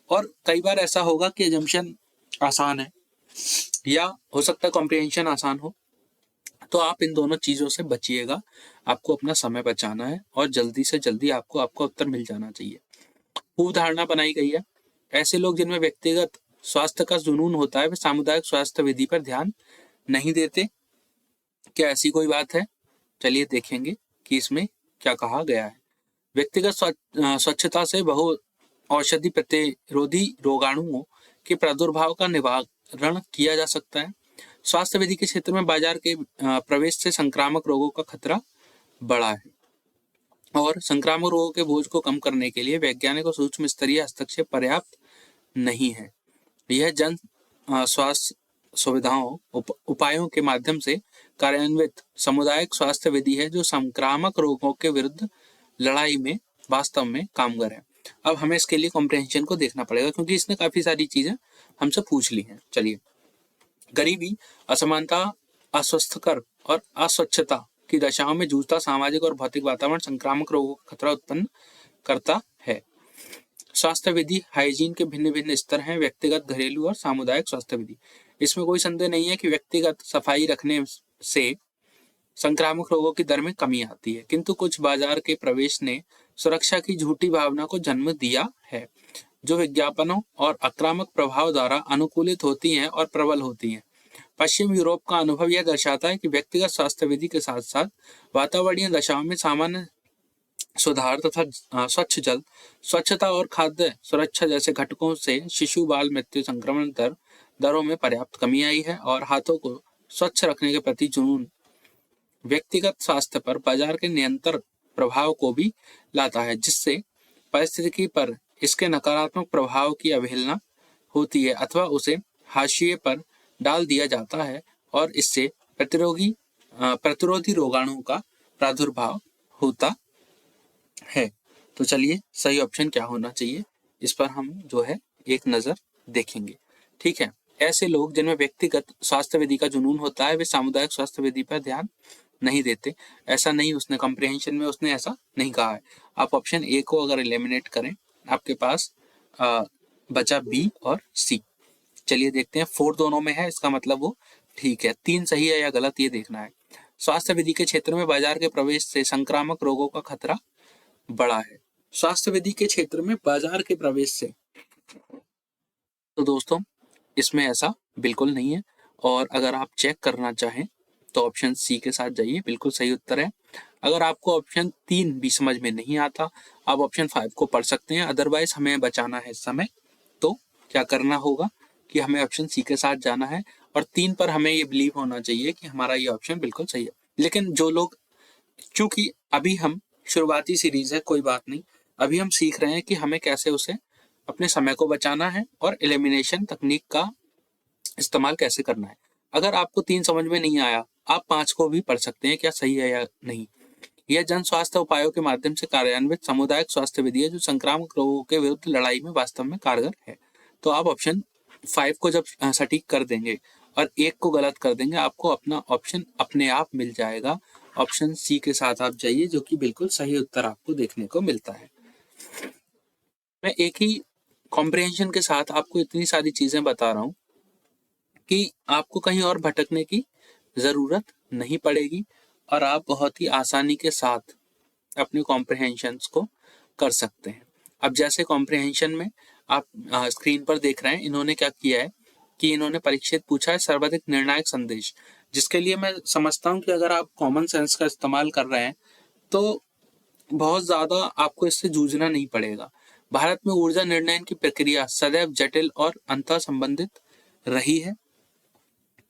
A: और कई बार ऐसा होगा कि अजम्पशन आसान है या हो सकता है कॉम्प्रिहेंशन आसान हो, तो आप इन दोनों चीजों से बचिएगा। आपको अपना समय बचाना है और जल्दी से जल्दी आपको आपका उत्तर मिल जाना चाहिए। पूर्व धारणा बनाई गई है, ऐसे लोग जिनमें व्यक्तिगत स्वास्थ्य का जुनून होता है वे सामुदायिक स्वास्थ्य विधि पर ध्यान नहीं देते। क्या ऐसी कोई बात है? चलिए देखेंगे कि इसमें क्या कहा गया है। व्यक्तिगत स्वच्छता से बहु औषधि प्रतिरोधी रोगाणुओं के प्रादुर्भाव का निवारण किया जा सकता है। स्वास्थ्य विधि के क्षेत्र में बाजार के प्रवेश से संक्रामक रोगों का खतरा बढ़ा है, और संक्रामक रोगों के बोझ को कम करने के लिए वैज्ञानिक और सूक्ष्म स्तरीय हस्तक्षेप पर्याप्त नहीं है। यह जन स्वास्थ्य सुविधाओं उपायों के माध्यम से कार्यान्वित सामुदायिक स्वास्थ्य विधि है जो संक्रामक रोगों के विरुद्ध लड़ाई में वास्तव में कामगर है। अब हमें इसके लिए कॉम्प्रिहेंशन को देखना पड़ेगा, क्योंकि इसने काफी सारी चीजें हमसे पूछ ली हैं। चलिए, गरीबी, असमानता, अस्वस्थकर और अस्वच्छता की दशाओं में जूझता सामाजिक और भौतिक वातावरण संक्रामक रोगों का खतरा उत्पन्न करता है। स्वास्थ्य विधि हाइजीन के भिन्न भिन्न स्तर हैं, व्यक्तिगत, घरेलू और सामुदायिक स्वास्थ्य विधि। इसमें कोई संदेह नहीं है कि व्यक्तिगत सफाई रखने से संक्रामक रोगों की दर में कमी आती है, किंतु कुछ बाजार के प्रवेश ने सुरक्षा की झूठी भावना को जन्म दिया है, जो विज्ञापनों और आक्रामक प्रभाव द्वारा अनुकूलित होती हैं और प्रबल होती हैं। पश्चिम यूरोप का अनुभव यह दर्शाता है कि व्यक्तिगत स्वास्थ्य विधि के साथ साथ वातावरणीय दशाओं में सामान्य सुधार तथा स्वच्छ जल, स्वच्छता और खाद्य सुरक्षा जैसे घटकों से शिशु बाल मृत्यु संक्रमण दरों में पर्याप्त कमी आई है, और हाथों को स्वच्छ रखने के प्रति जुनून व्यक्तिगत स्वास्थ्य पर बाजार के निरंतर प्रभाव को भी लाता है, जिससे परिस्थिति पर इसके नकारात्मक प्रभाव की अवहेलना होती है अथवा उसे हाशिए पर डाल दिया जाता है, और इससे प्रतिरोधी रोगाणुओं का प्रादुर्भाव होता है। तो चलिए, सही ऑप्शन क्या होना चाहिए इस पर हम जो है एक नजर देखेंगे। ठीक है, ऐसे लोग जिनमें व्यक्तिगत स्वास्थ्य विधि का जुनून होता है वे सामुदायिक स्वास्थ्य विधि पर ध्यान नहीं देते। ऐसा नहीं, उसने कॉम्प्रिहेंशन में उसने ऐसा नहीं कहा है। आप ऑप्शन ए को अगर एलिमिनेट करें, आपके पास बचा बी और सी। चलिए देखते हैं, 4 दोनों में है, इसका मतलब वो ठीक है। 3 सही है या गलत, ये देखना है। स्वास्थ्य विधि के क्षेत्र में बाजार के प्रवेश से संक्रामक रोगों का खतरा बढ़ा है। स्वास्थ्य विधि के क्षेत्र में बाजार के प्रवेश से, तो दोस्तों इसमें ऐसा बिल्कुल नहीं है। और अगर आप चेक करना चाहें तो ऑप्शन सी के साथ जाइए, बिल्कुल सही उत्तर है। अगर आपको ऑप्शन 3 भी समझ में नहीं आता, आप ऑप्शन 5 को पढ़ सकते हैं। अदरवाइज हमें बचाना है समय, तो क्या करना होगा कि हमें ऑप्शन सी के साथ जाना है, और 3 पर हमें ये बिलीव होना चाहिए कि हमारा ये ऑप्शन बिल्कुल सही है। लेकिन जो लोग, चूंकि अभी हम शुरुआती सीरीज है, कोई बात नहीं, अभी हम सीख रहे हैं कि हमें कैसे उसे अपने समय को बचाना है और एलिमिनेशन तकनीक का इस्तेमाल कैसे करना है। अगर आपको 3 समझ में नहीं आया, आप 5 को भी पढ़ सकते हैं क्या सही है या नहीं। यह जन स्वास्थ्य उपायों के माध्यम से कार्यान्वित सामुदायिक स्वास्थ्य विधि है जो संक्रामक रोगों के विरुद्ध लड़ाई में वास्तव में कारगर है। तो आप ऑप्शन 5 को जब सटीक कर देंगे और 1 को गलत कर देंगे, आपको अपना ऑप्शन अपने आप मिल जाएगा। ऑप्शन सी के साथ आप जाइए, जो कि बिल्कुल सही उत्तर आपको देखने को मिलता है। मैं एक ही कॉम्प्रिहेंशन के साथ आपको इतनी सारी चीजें बता रहा हूँ कि आपको कहीं और भटकने की जरूरत नहीं पड़ेगी और आप बहुत ही आसानी के साथ अपने कॉम्प्रिहेंशंस को कर सकते हैं। अब जैसे कॉम्प्रिहेंशन में आप स्क्रीन पर देख रहे हैं, इन्होंने क्या किया है कि इन्होंने परीक्षित पूछा है सर्वाधिक निर्णायक संदेश, जिसके लिए मैं समझता हूँ कि अगर आप कॉमन सेंस का इस्तेमाल कर रहे हैं तो बहुत ज्यादा आपको इससे जूझना नहीं पड़ेगा। भारत में ऊर्जा निर्णय की प्रक्रिया सदैव जटिल और अंतः संबंधित रही है,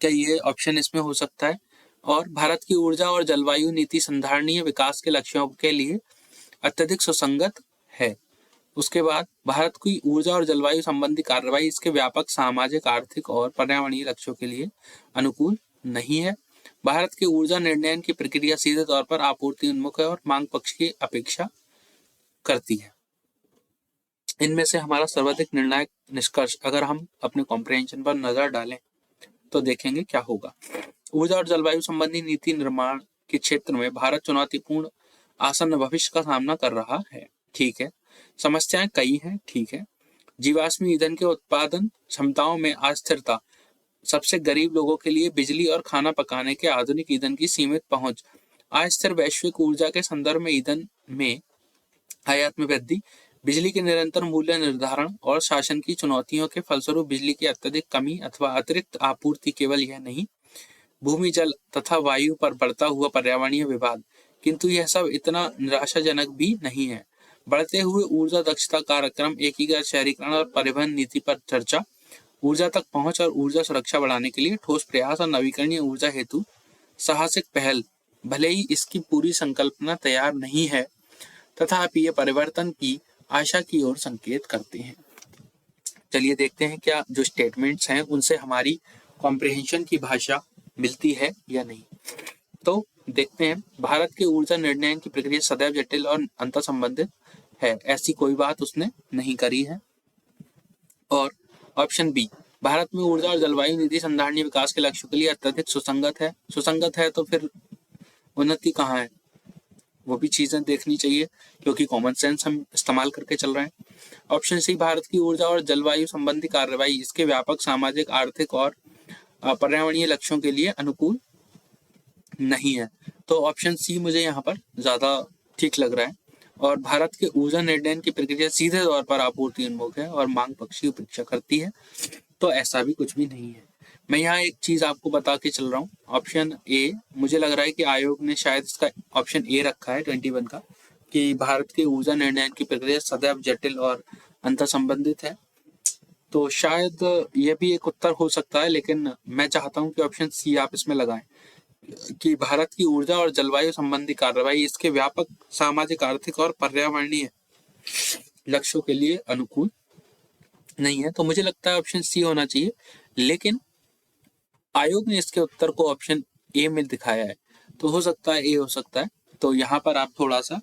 A: क्या ये ऑप्शन इसमें हो सकता है। और भारत की ऊर्जा और जलवायु नीति संधारणीय विकास के लक्ष्यों के लिए अत्यधिक सुसंगत है। उसके बाद भारत की ऊर्जा और जलवायु संबंधी कार्रवाई इसके व्यापक सामाजिक, आर्थिक और पर्यावरणीय लक्ष्यों के लिए अनुकूल नहीं है। भारत के ऊर्जा निर्णय की प्रक्रिया सीधे तौर पर आपूर्ति उन्मुख है और मांग पक्ष की अपेक्षा करती है। इनमें से हमारा सर्वाधिक निर्णायक निष्कर्ष अगर हम अपने कॉम्प्रिहेंशन पर नजर डालें तो देखेंगे क्या होगा। ऊर्जा और जलवायु संबंधी नीति निर्माण के क्षेत्र में भारत चुनौतीपूर्ण आसन्न भविष्य का सामना कर रहा है। ठीक है, समस्याएं कई हैं। ठीक है, जीवाश्म ईंधन के उत्पादन क्षमताओं में अस्थिरता, सबसे गरीब लोगों के लिए बिजली और खाना पकाने के आधुनिक ईंधन की सीमित पहुंच, अस्थिर वैश्विक ऊर्जा के संदर्भ में ईंधन में आयात में वृद्धि, बिजली के निरंतर मूल्य निर्धारण और शासन की चुनौतियों के फलस्वरूप बिजली की अत्यधिक कमी अथवा अतिरिक्त आपूर्ति। केवल यह नहीं, भूमि, जल तथा वायु पर बढ़ता हुआ पर्यावरणीय विवाद। किंतु यह सब इतना निराशाजनक भी नहीं है। बढ़ते हुए ऊर्जा दक्षता कार्यक्रम, एकीकृत शहरीकरण और परिवहन नीति पर चर्चा, ऊर्जा तक पहुंच और ऊर्जा सुरक्षा बढ़ाने के लिए ठोस प्रयास और नवीकरणीय ऊर्जा हेतु साहसिक पहल, भले ही इसकी पूरी संकल्पना तैयार नहीं है, तथापि ये परिवर्तन की आशा की ओर संकेत करते हैं। चलिए देखते हैं क्या जो स्टेटमेंट्स हैं उनसे हमारी कॉम्प्रिहेंशन की भाषा मिलती है या नहीं। तो देखते हैं, भारत के ऊर्जा निर्णय की प्रक्रिया सदैव जटिल और अंतर संबंधित है, ऐसी कोई बात उसने नहीं करी है। और ऑप्शन बी, भारत में ऊर्जा और जलवायु नीति संधारणीय विकास के लक्ष्यों के लिए अत्यधिक सुसंगत है। सुसंगत है तो फिर उन्नति कहाँ है, वो भी चीजें देखनी चाहिए क्योंकि कॉमन सेंस हम इस्तेमाल करके चल रहे हैं। ऑप्शन सी, भारत की ऊर्जा और जलवायु संबंधी कार्रवाई इसके व्यापक सामाजिक, आर्थिक और पर्यावरणीय लक्ष्यों के लिए अनुकूल नहीं है। तो ऑप्शन सी मुझे यहाँ पर ज्यादा ठीक लग रहा है। और भारत के ऊर्जा निर्णय की प्रक्रिया सीधे तौर पर आपूर्ति उन्मुख है और मांग पक्ष की उपेक्षा करती है, तो ऐसा भी कुछ भी नहीं है। मैं यहाँ एक चीज आपको बता के चल रहा हूँ, ऑप्शन ए, मुझे लग रहा है कि आयोग ने शायद इसका ऑप्शन ए रखा है 21 का, कि भारत के ऊर्जा निर्णय की प्रक्रिया सदैव जटिल और अंतर संबंधित है। तो शायद यह भी एक उत्तर हो सकता है, लेकिन मैं चाहता हूँ कि ऑप्शन सी आप इसमें लगाएं कि भारत की ऊर्जा और जलवायु संबंधी कार्रवाई इसके व्यापक सामाजिक, आर्थिक और पर्यावरणीय लक्ष्यों के लिए अनुकूल नहीं है। तो मुझे लगता है ऑप्शन सी होना चाहिए, लेकिन आयोग ने इसके उत्तर को ऑप्शन ए में दिखाया है, तो हो सकता है ए हो सकता है। तो यहाँ पर आप थोड़ा सा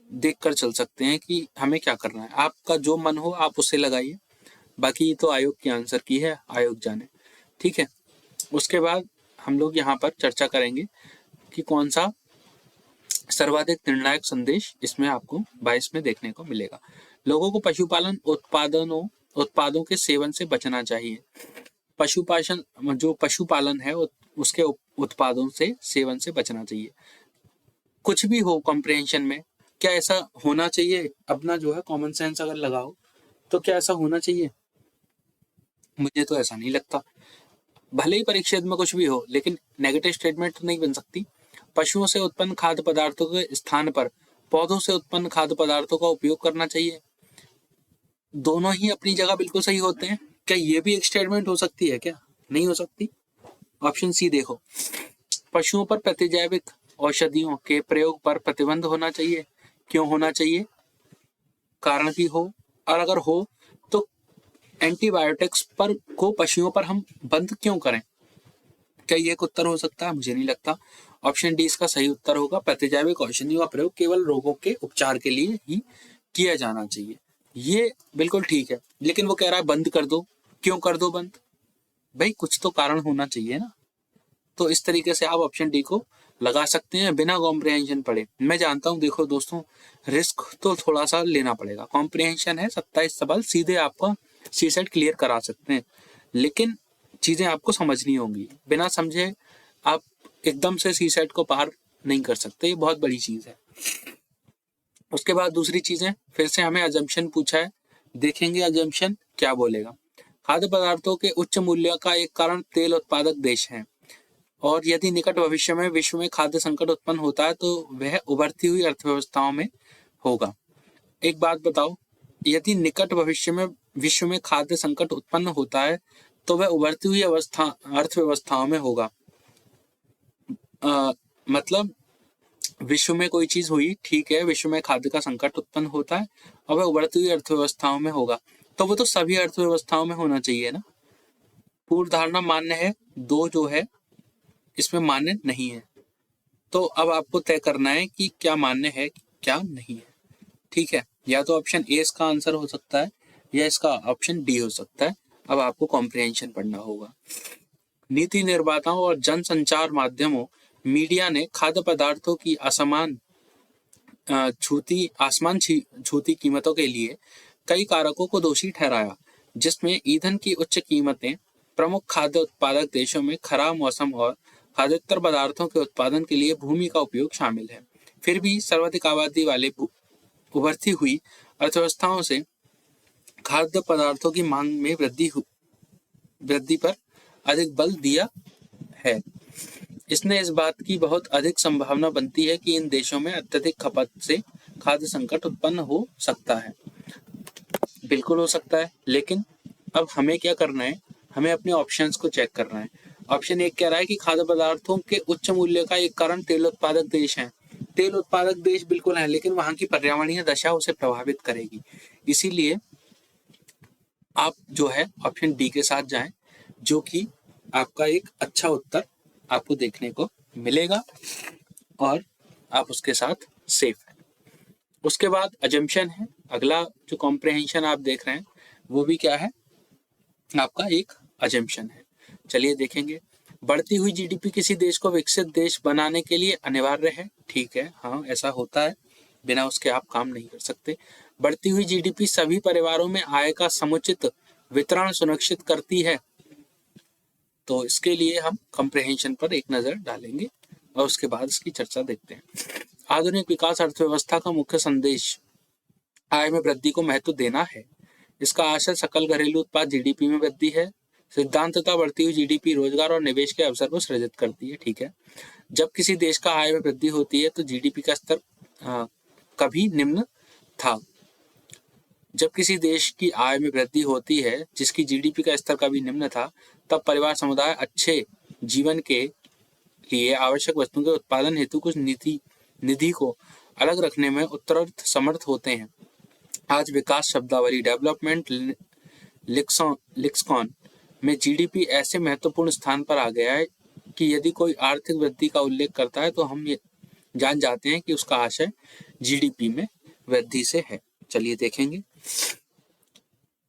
A: देख कर चल सकते हैं कि हमें क्या करना है। आपका जो मन हो आप उसे लगाइए, बाकी तो आयोग की आंसर की है, आयोग जाने। ठीक है, उसके बाद हम लोग यहाँ पर चर्चा करेंगे कि कौन सा सर्वाधिक निर्णायक संदेश इसमें आपको 22 में देखने को मिलेगा। लोगों को पशुपालन उत्पादों के सेवन से बचना चाहिए। पशुपालन है उसके उत्पादों से सेवन से बचना चाहिए। कुछ भी हो कॉम्प्रिहेंशन में, क्या ऐसा होना चाहिए? अपना जो है कॉमन सेंस अगर लगाओ तो क्या ऐसा होना चाहिए? मुझे तो ऐसा नहीं लगता। भले ही परिच्छेद में कुछ भी हो, लेकिन नेगेटिव स्टेटमेंट तो नहीं बन सकती। पशुओं से उत्पन्न खाद्य पदार्थों के स्थान पर पौधों से उत्पन्न खाद्य पदार्थों का उपयोग करना चाहिए। दोनों ही अपनी जगह बिल्कुल सही होते हैं। क्या ये भी एक स्टेटमेंट हो सकती है? क्या नहीं हो सकती? ऑप्शन सी देखो, पशुओं पर प्रतिजैविक औषधियों के प्रयोग पर प्रतिबंध होना चाहिए। क्यों होना चाहिए? कारण भी हो, और अगर हो तो एंटीबायोटिक्स पर को पशुओं पर हम बंद क्यों करें? क्या ये एक उत्तर हो सकता है? मुझे नहीं लगता। ऑप्शन डी इसका सही उत्तर होगा। प्रतिजैविक औषधियों का प्रयोग केवल रोगों के उपचार के लिए ही किया जाना चाहिए। ये बिल्कुल ठीक है, लेकिन वो कह रहा है बंद कर दो। क्यों कर दो बंद? भाई कुछ तो कारण होना चाहिए ना। तो इस तरीके से आप ऑप्शन डी को लगा सकते हैं बिना कॉम्प्रिहेंशन पढ़े। मैं जानता हूँ, देखो दोस्तों, रिस्क तो थोड़ा सा लेना पड़ेगा। कॉम्प्रिहेंशन है 27 सवाल, सीधे आपका सीसेट क्लियर करा सकते हैं, लेकिन चीजें आपको समझनी होंगी। बिना समझे आप एकदम से सीसेट को पार नहीं कर सकते, ये बहुत बड़ी चीज है। उसके बाद दूसरी चीजें, फिर से हमें अजम्पशन पूछा है, देखेंगे अजम्पशन क्या बोलेगा। खाद्य पदार्थों के उच्च मूल्य का एक कारण तेल उत्पादक देश हैं, और यदि निकट भविष्य में विश्व में खाद्य संकट उत्पन्न होता है तो वह उभरती हुई अर्थव्यवस्थाओं में होगा। एक बात बताओ, यदि निकट भविष्य में विश्व में खाद्य संकट उत्पन्न होता है तो वह उभरती हुई अर्थव्यवस्थाओं में होगा। मतलब विश्व में कोई चीज हुई, ठीक है, विश्व में खाद्य का संकट उत्पन्न होता है और वह उभरती हुई अर्थव्यवस्थाओं में होगा, तो वो तो सभी अर्थव्यवस्थाओं में होना चाहिए ना। पूर्व धारणा मान्य है, दो जो है इसमें मान्य नहीं है। तो अब आपको तय करना है कि क्या मान्य है क्या नहीं है। ठीक है, या तो ऑप्शन ए इसका आंसर हो सकता है या इसका ऑप्शन डी हो सकता है। अब आपको कॉम्प्रिहेंशन पढ़ना होगा। नीति निर्माताओं और जनसंचार माध्यमों मीडिया ने खाद्य पदार्थों की आसमान छूती कीमतों के लिए कई कारकों को दोषी ठहराया, जिसमें ईंधन की उच्च कीमतें, प्रमुख खाद्य उत्पादक देशों में खराब मौसम और खाद्येतर पदार्थों के उत्पादन के लिए भूमि का उपयोग शामिल है। फिर भी सर्वाधिक आबादी वाले उभरती हुई अर्थव्यवस्थाओं से खाद्य पदार्थों की मांग में वृद्धि पर अधिक बल दिया है। इसने इस बात की बहुत अधिक संभावना बनती है कि इन देशों में अत्यधिक खपत से खाद्य संकट उत्पन्न हो सकता है। बिल्कुल हो सकता है, लेकिन अब हमें क्या करना है, हमें अपने ऑप्शंस को चेक करना है। ऑप्शन एक कह रहा है कि खाद्य पदार्थों के उच्च मूल्य का एक कारण तेल उत्पादक देश हैं। तेल उत्पादक देश बिल्कुल है, लेकिन वहां की पर्यावरणीय दशा उसे प्रभावित करेगी। इसीलिए आप जो है ऑप्शन डी के साथ जाएं, जो कि आपका एक अच्छा उत्तर आपको देखने को मिलेगा और आप उसके साथ सेफ हैं। उसके बाद अजम्पशन है। अगला जो कॉम्प्रिहेंशन आप देख रहे हैं वो भी क्या है, आपका एक अजम्पशन है। चलिए देखेंगे। बढ़ती हुई जीडीपी किसी देश को विकसित देश बनाने के लिए अनिवार्य है। ठीक है, हाँ ऐसा होता है, बिना उसके आप काम नहीं कर सकते। बढ़ती हुई जीडीपी सभी परिवारों में आय का समुचित वितरण सुनिश्चित करती है। तो इसके लिए हम कॉम्प्रिहेंशन पर एक नजर डालेंगे और उसके बाद इसकी चर्चा देखते हैं। आधुनिक विकास अर्थव्यवस्था का मुख्य संदेश आय में वृद्धि को महत्व देना है। इसका आशय सकल घरेलू उत्पाद जीडीपी में वृद्धि है। सिद्धांततः बढ़ती हुई जीडीपी रोजगार और निवेश के अवसर को सृजित करती है। ठीक है, जब किसी देश का आय में वृद्धि होती है तो जीडीपी का स्तर कभी निम्न था। जब किसी देश की आय में वृद्धि होती है जिसकी जीडीपी का स्तर कभी निम्न था, तब परिवार समुदाय अच्छे जीवन के लिए आवश्यक वस्तुओं के उत्पादन हेतु कुछ निधि को अलग रखने में उत्तरोत्तर समर्थ होते हैं। आज विकास शब्दावली डेवलपमेंट लिक्सिकॉन में जीडीपी ऐसे महत्वपूर्ण स्थान पर आ गया है कि यदि कोई आर्थिक वृद्धि का उल्लेख करता है तो हम ये जान जाते हैं कि उसका आशय जीडीपी में वृद्धि से है। चलिए देखेंगे।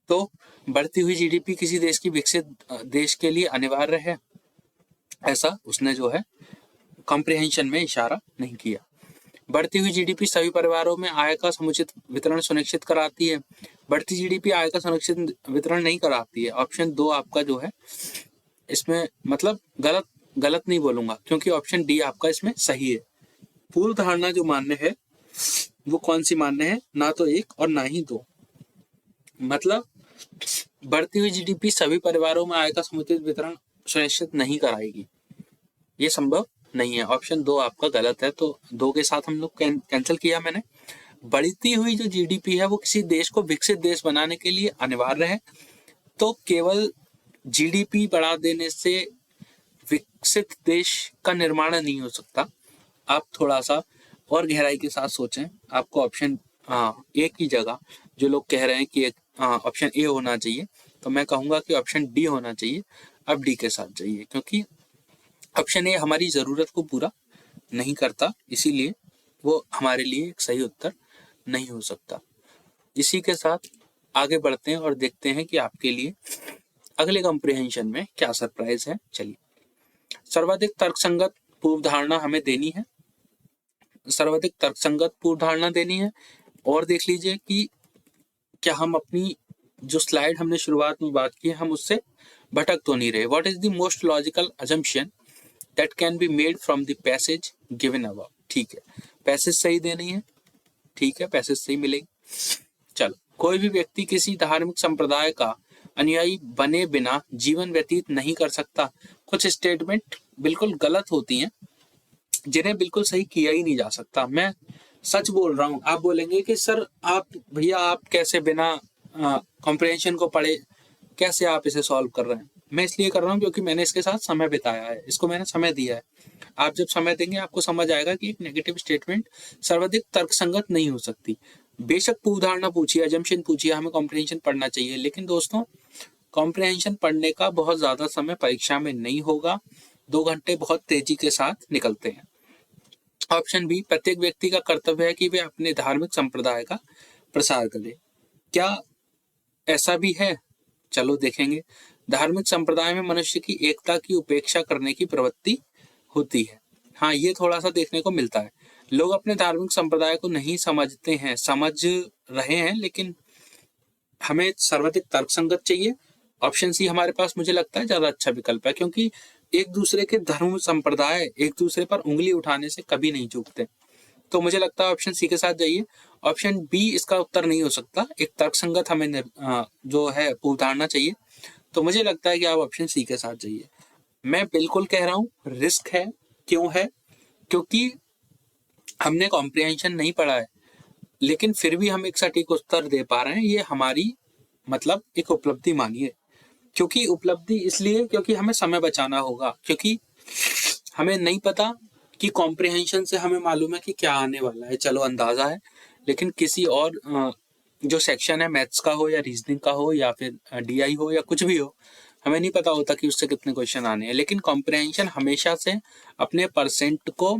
A: तो बढ़ती हुई जीडीपी किसी देश की विकसित देश के लिए अनिवार्य है, ऐसा उसने जो है कॉम्प्रिहेंशन में इशारा नहीं किया। बढ़ती हुई जीडीपी सभी परिवारों में आय का समुचित वितरण सुनिश्चित कराती है। बढ़ती जीडीपी आय का सुनिश्चित वितरण नहीं कराती है। ऑप्शन दो आपका जो है इसमें मतलब गलत नहीं बोलूंगा, क्योंकि ऑप्शन डी आपका इसमें सही है। पूर्व धारणा जो मान्य है वो कौन सी मान्य है, ना तो एक और ना ही दो। मतलब बढ़ती हुई जीडीपी सभी परिवारों में आय का समुचित वितरण सुनिश्चित नहीं कराएगी, ये संभव नहीं है। ऑप्शन दो आपका गलत है, तो दो के साथ हम लोग कैंसिल किया मैंने। बढ़ती हुई जो जीडीपी है वो किसी देश को विकसित देश बनाने के लिए अनिवार्य है। तो केवल जीडीपी बढ़ा देने से विकसित देश का निर्माण नहीं हो सकता। आप थोड़ा सा और गहराई के साथ सोचें। आपको ऑप्शन ए की जगह जो लोग कह रहे हैं कि ऑप्शन ए होना चाहिए, तो मैं कहूँगा कि ऑप्शन डी होना चाहिए। अब डी के साथ जाइए, क्योंकि ऑप्शन ए हमारी ज़रूरत को पूरा नहीं करता, इसीलिए वो हमारे लिए एक सही उत्तर नहीं हो सकता। इसी के साथ आगे बढ़ते हैं और देखते हैं कि आपके लिए अगले कॉम्प्रिहेंशन में क्या सरप्राइज है। चलिए, सर्वाधिक तर्कसंगत पूर्व धारणा हमें देनी है, सर्वाधिक तर्कसंगत पूर्व धारणा देनी है। और देख लीजिए कि क्या हम अपनी जो स्लाइड हमने शुरुआत में बात की है, हम उससे भटक तो नहीं रहे। What is the most logical assumption that can be made from the passage given above. ठीक है, पैसेज सही देनी है, ठीक है, पैसेज सही मिलेगी। चलो, कोई भी व्यक्ति किसी धार्मिक संप्रदाय का अनुयायी बने बिना जीवन व्यतीत नहीं कर सकता। कुछ स्टेटमेंट बिल्कुल गलत होती हैं जिन्हें बिल्कुल सही किया ही नहीं जा सकता। मैं सच बोल रहा हूँ। आप बोलेंगे कि सर आप भैया आप कैसे बिना कॉम्प्रिहेंशन को पढ़े कैसे आप इसे सॉल्व कर रहे हैं? मैं इसलिए कर रहा हूँ क्योंकि मैंने इसके साथ समय बिताया है, इसको मैंने समय दिया है। आप जब समय देंगे आपको समझ आएगा कि एक नेगेटिव स्टेटमेंट सर्वाधिक तर्कसंगत नहीं हो सकती। बेशक पूर्व धारणा पूछिए, अजम्पशन पूछिए, हमें कॉम्प्रिहेंशन पढ़ना चाहिए, लेकिन दोस्तों कॉम्प्रिहेंशन पढ़ने का बहुत ज्यादा समय परीक्षा में नहीं होगा। 2 घंटे बहुत तेजी के साथ निकलते हैं। ऑप्शन बी, प्रत्येक व्यक्ति का कर्तव्य है कि वे अपने धार्मिक संप्रदाय का प्रसार करे। क्या ऐसा भी है? चलो देखेंगे। धार्मिक संप्रदाय में मनुष्य की एकता की उपेक्षा करने की प्रवृत्ति होती है। हाँ, ये थोड़ा सा देखने को मिलता है। लोग अपने धार्मिक संप्रदाय को नहीं समझते हैं, समझ रहे हैं, लेकिन हमें सर्वाधिक तर्कसंगत चाहिए। ऑप्शन सी हमारे पास मुझे लगता है ज्यादा अच्छा विकल्प है, क्योंकि एक दूसरे के धर्म संप्रदाय एक दूसरे पर उंगली उठाने से कभी नहीं चूकते। तो मुझे लगता है ऑप्शन सी के साथ जाइए। ऑप्शन बी इसका उत्तर नहीं हो सकता। एक तर्कसंगत हमें जो है पूर्व धारणा चाहिए, तो मुझे लगता है कि आप ऑप्शन सी के साथ जाइए। मैं बिल्कुल कह रहा हूँ रिस्क है। क्यों है? क्योंकि हमने कॉम्प्रिहेंशन नहीं पढ़ा है, लेकिन फिर भी हम एक सटीक उत्तर दे पा रहे हैं। ये हमारी मतलब एक उपलब्धि मानिए। क्योंकि उपलब्धि इसलिए क्योंकि हमें समय बचाना होगा, क्योंकि हमें नहीं पता कि कॉम्प्रिहेंशन से हमें मालूम है कि क्या आने वाला है, चलो अंदाजा है, लेकिन किसी और जो सेक्शन है, मैथ्स का हो या रीजनिंग का हो या फिर डीआई हो या कुछ भी हो, हमें नहीं पता होता कि उससे कितने क्वेश्चन आने हैं। लेकिन कॉम्प्रिहेंशन हमेशा से अपने परसेंट को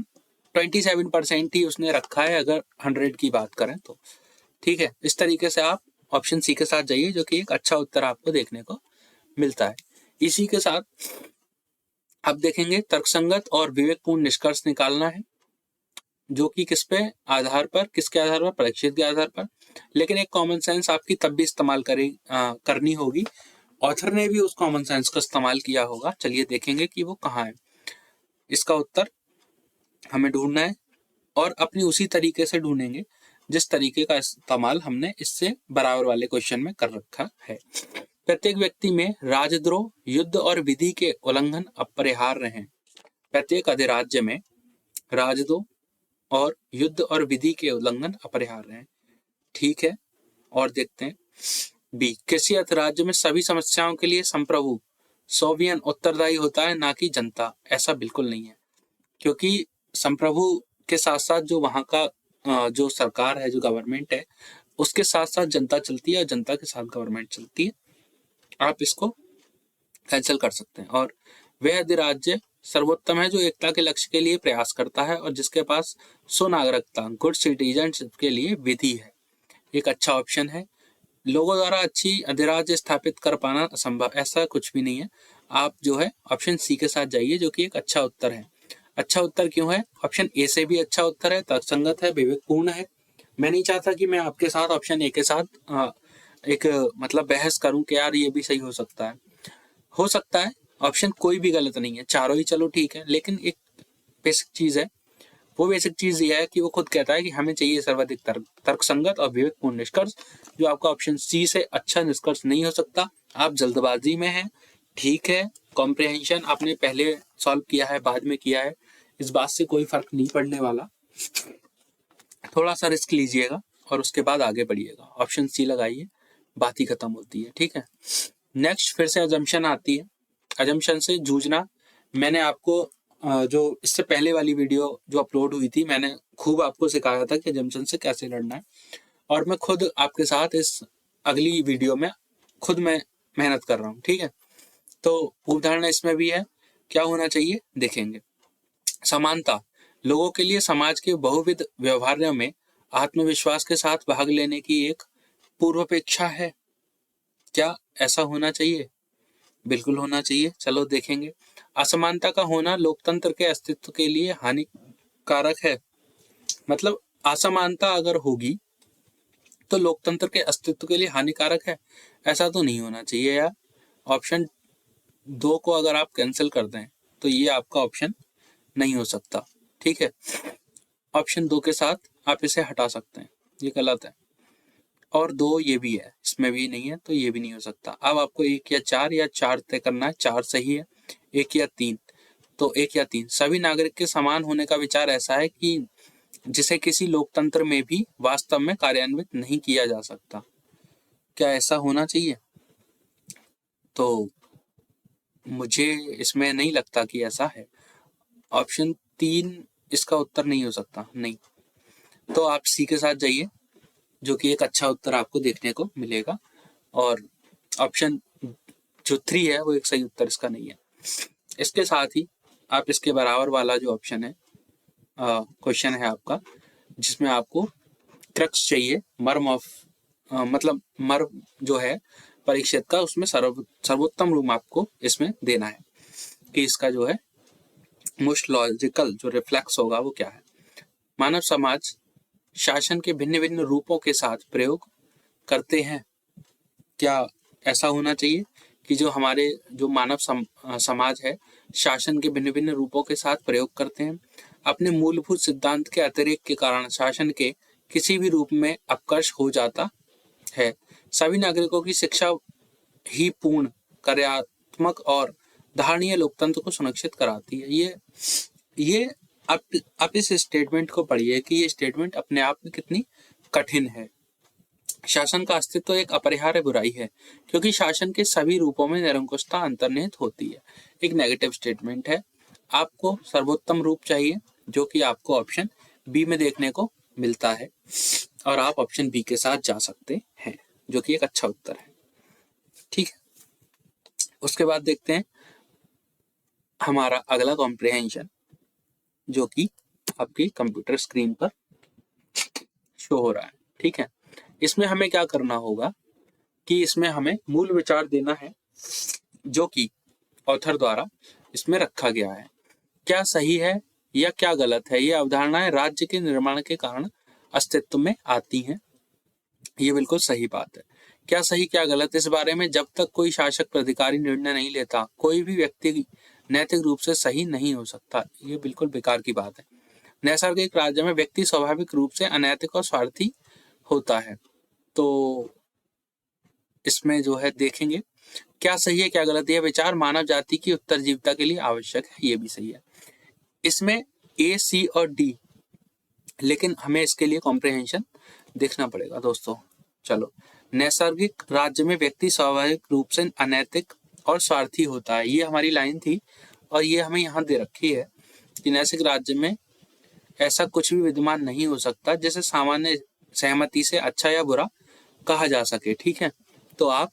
A: 27% ही उसने रखा है, अगर 100 की बात करें तो। ठीक है, इस तरीके से आप ऑप्शन सी के साथ जाइए, जो कि एक अच्छा उत्तर आपको देखने को मिलता है। इसी के साथ अब देखेंगे तर्कसंगत और विवेकपूर्ण निष्कर्ष निकालना है, जो कि किसके आधार पर, परीक्षित के आधार पर। लेकिन एक कॉमन सेंस आपकी तब भी इस्तेमाल करनी होगी। ऑथर ने भी उस कॉमन सेंस का इस्तेमाल किया होगा। चलिए देखेंगे कि वो कहाँ है। इसका उत्तर हमें ढूंढना है और अपनी उसी तरीके से ढूंढेंगे जिस तरीके का इस्तेमाल हमने इससे बराबर वाले क्वेश्चन में कर रखा है। प्रत्येक व्यक्ति में राजद्रोह, युद्ध और विधि के उल्लंघन अपरिहार्य हैं। प्रत्येक अधिराज्य में राजद्रोह और युद्ध और विधि के उल्लंघन अपरिहार्य हैं। ठीक है, और देखते हैं बी, किसी अधिराज्य में सभी समस्याओं के लिए संप्रभु सोवियन उत्तरदायी होता है, ना कि जनता। ऐसा बिल्कुल नहीं है, क्योंकि संप्रभु के साथ साथ जो वहाँ का जो सरकार है, जो गवर्नमेंट है, उसके साथ साथ जनता चलती है और जनता के साथ गवर्नमेंट चलती है। आप इसको कैंसिल कर सकते हैं। और वह अधिराज्य सर्वोत्तम है जो एकता के लक्ष्य के लिए प्रयास करता है और जिसके पास सुनागरिकता, गुड सिटीजनशिप के लिए विधि है। एक अच्छा ऑप्शन है। लोगों द्वारा अच्छी अधिराज्य स्थापित कर पाना असंभव, ऐसा कुछ भी नहीं है। आप जो है ऑप्शन सी के साथ जाइए, जो कि एक अच्छा उत्तर है। अच्छा उत्तर क्यों है? ऑप्शन ए से भी अच्छा उत्तर है, तर्कसंगत है, विवेकपूर्ण है। मैं नहीं चाहता कि मैं आपके साथ ऑप्शन ए के साथ एक मतलब बहस करूं कि यार ये भी सही हो सकता है। हो सकता है, ऑप्शन कोई भी गलत नहीं है, चारों ही चलो ठीक है, लेकिन एक बेसिक चीज है। वो बेसिक चीज ये है कि वो खुद कहता है कि हमें चाहिए सर्वाधिक तर्कसंगत और विवेकपूर्ण निष्कर्ष, जो आपका ऑप्शन सी से अच्छा निष्कर्ष नहीं हो सकता। आप जल्दबाजी में हैं। ठीक है, कॉम्प्रिहेंशन आपने पहले सॉल्व किया है, बाद में किया है, इस बात से कोई फर्क नहीं पड़ने वाला। थोड़ा सा रिस्क लीजिएगा और उसके बाद आगे बढ़िएगा। ऑप्शन सी लगाइए, बात ही खत्म होती है। ठीक है, नेक्स्ट फिर से अजम्पशन आती है। अजम्पशन से जूझना, मैंने आपको जो इससे पहले वाली वीडियो जो अपलोड हुई थी, मैंने खूब आपको सिखाया था कि अजम्पशन से कैसे लड़ना है, और मैं खुद आपके साथ इस अगली वीडियो में खुद मैं मेहनत कर रहा हूँ, ठीक है। तो उपधारणा इसमें भी है, क्या होना चाहिए देखेंगे। समानता, लोगों के लिए समाज के बहुविध व्यवहारों में आत्मविश्वास के साथ भाग लेने की एक पूर्वापेक्षा है। क्या ऐसा होना चाहिए? बिल्कुल होना चाहिए। चलो देखेंगे। असमानता का होना लोकतंत्र के अस्तित्व के लिए हानिकारक है। मतलब असमानता अगर होगी तो लोकतंत्र के अस्तित्व के लिए हानिकारक है, ऐसा तो नहीं होना चाहिए यार। ऑप्शन 2 को अगर आप कैंसिल कर दें तो ये आपका ऑप्शन नहीं हो सकता, ठीक है। ऑप्शन 2 के साथ आप इसे हटा सकते हैं, ये गलत है। और 2 ये भी है, इसमें भी नहीं है तो ये भी नहीं हो सकता। अब आपको 1 या 4 तय करना है। 4 सही है, 1 या 3। तो 1 या 3। सभी नागरिक के समान होने का विचार ऐसा है कि जिसे किसी लोकतंत्र में भी वास्तव में कार्यान्वित नहीं किया जा सकता। क्या ऐसा होना चाहिए? तो मुझे इसमें नहीं लगता कि ऐसा है। ऑप्शन 3 इसका उत्तर नहीं हो सकता, नहीं। तो आप सी के साथ जाइए, जो कि एक अच्छा उत्तर आपको देखने को मिलेगा। और ऑप्शन जो 3 है वो एक सही उत्तर इसका नहीं है। इसके साथ ही आप इसके बराबर वाला जो ऑप्शन है, क्वेश्चन है आपका, जिसमें आपको क्रक्स चाहिए, मर्म ऑफ मतलब मर्म जो है परीक्षित का, उसमें सर्वोत्तम रूप आपको इसमें देना है कि इसका जो है मोस्ट लॉजिकल जो रिफ्लेक्स होगा वो क्या है। मानव समाज शासन के भिन्न भिन्न रूपों के साथ प्रयोग करते हैं। क्या ऐसा होना चाहिए कि जो हमारे जो मानव समाज है शासन के भिन्न भिन्न रूपों के साथ प्रयोग करते हैं। अपने मूलभूत सिद्धांत के अतिरेक के कारण शासन के किसी भी रूप में अपकर्ष हो जाता है। सभी नागरिकों की शिक्षा ही पूर्ण, कार्यात्मक और धारणीय लोकतंत्र को सुनिश्चित कराती है। ये आप इस स्टेटमेंट को पढ़िए कि ये स्टेटमेंट अपने आप में कितनी कठिन है। शासन का अस्तित्व एक अपरिहार्य बुराई है क्योंकि शासन के सभी रूपों में निरंकुशता अंतर्निहित होती है। एक नेगेटिव स्टेटमेंट है। आपको सर्वोत्तम रूप चाहिए, जो कि आपको ऑप्शन बी में देखने को मिलता है, और आप ऑप्शन बी के साथ जा सकते हैं, जो कि एक अच्छा उत्तर है, ठीक है। उसके बाद देखते हैं हमारा अगला कॉम्प्रिहेंशन, जो कि आपकी कंप्यूटर स्क्रीन पर शो हो रहा है, ठीक है। इसमें हमें क्या करना होगा कि इसमें हमें मूल विचार देना है जो कि ऑथर द्वारा इसमें रखा गया है। क्या सही है या क्या गलत है, ये अवधारणाएं राज्य के निर्माण के कारण अस्तित्व में आती हैं। ये बिल्कुल सही बात है। क्या सही क्या गलत, इस बारे में जब तक कोई शासक प्राधिकारी निर्णय नहीं लेता, कोई भी व्यक्ति नैतिक रूप से सही नहीं हो सकता। ये बिल्कुल बेकार की बात है। नैसर्गिक राज्य में व्यक्ति स्वाभाविक रूप से अनैतिक और स्वार्थी होता है। तो इसमें जो है देखेंगे क्या सही है क्या गलत है। विचार मानव जाति की उत्तरजीविता के लिए आवश्यक है, ये भी सही है। इसमें ए, सी और डी, लेकिन हमें इसके लिए कॉम्प्रिहेंशन देखना पड़ेगा दोस्तों। चलो, नैसर्गिक राज्य में व्यक्ति स्वाभाविक रूप से अनैतिक और स्वार्थी होता है, ये हमारी लाइन थी, और ये हमें यहाँ दे रखी है कि नैसर्गिक राज्य में ऐसा कुछ भी विद्यमान नहीं हो सकता जिसे सामान्य सहमति से अच्छा या बुरा कहा जा सके, ठीक है। तो आप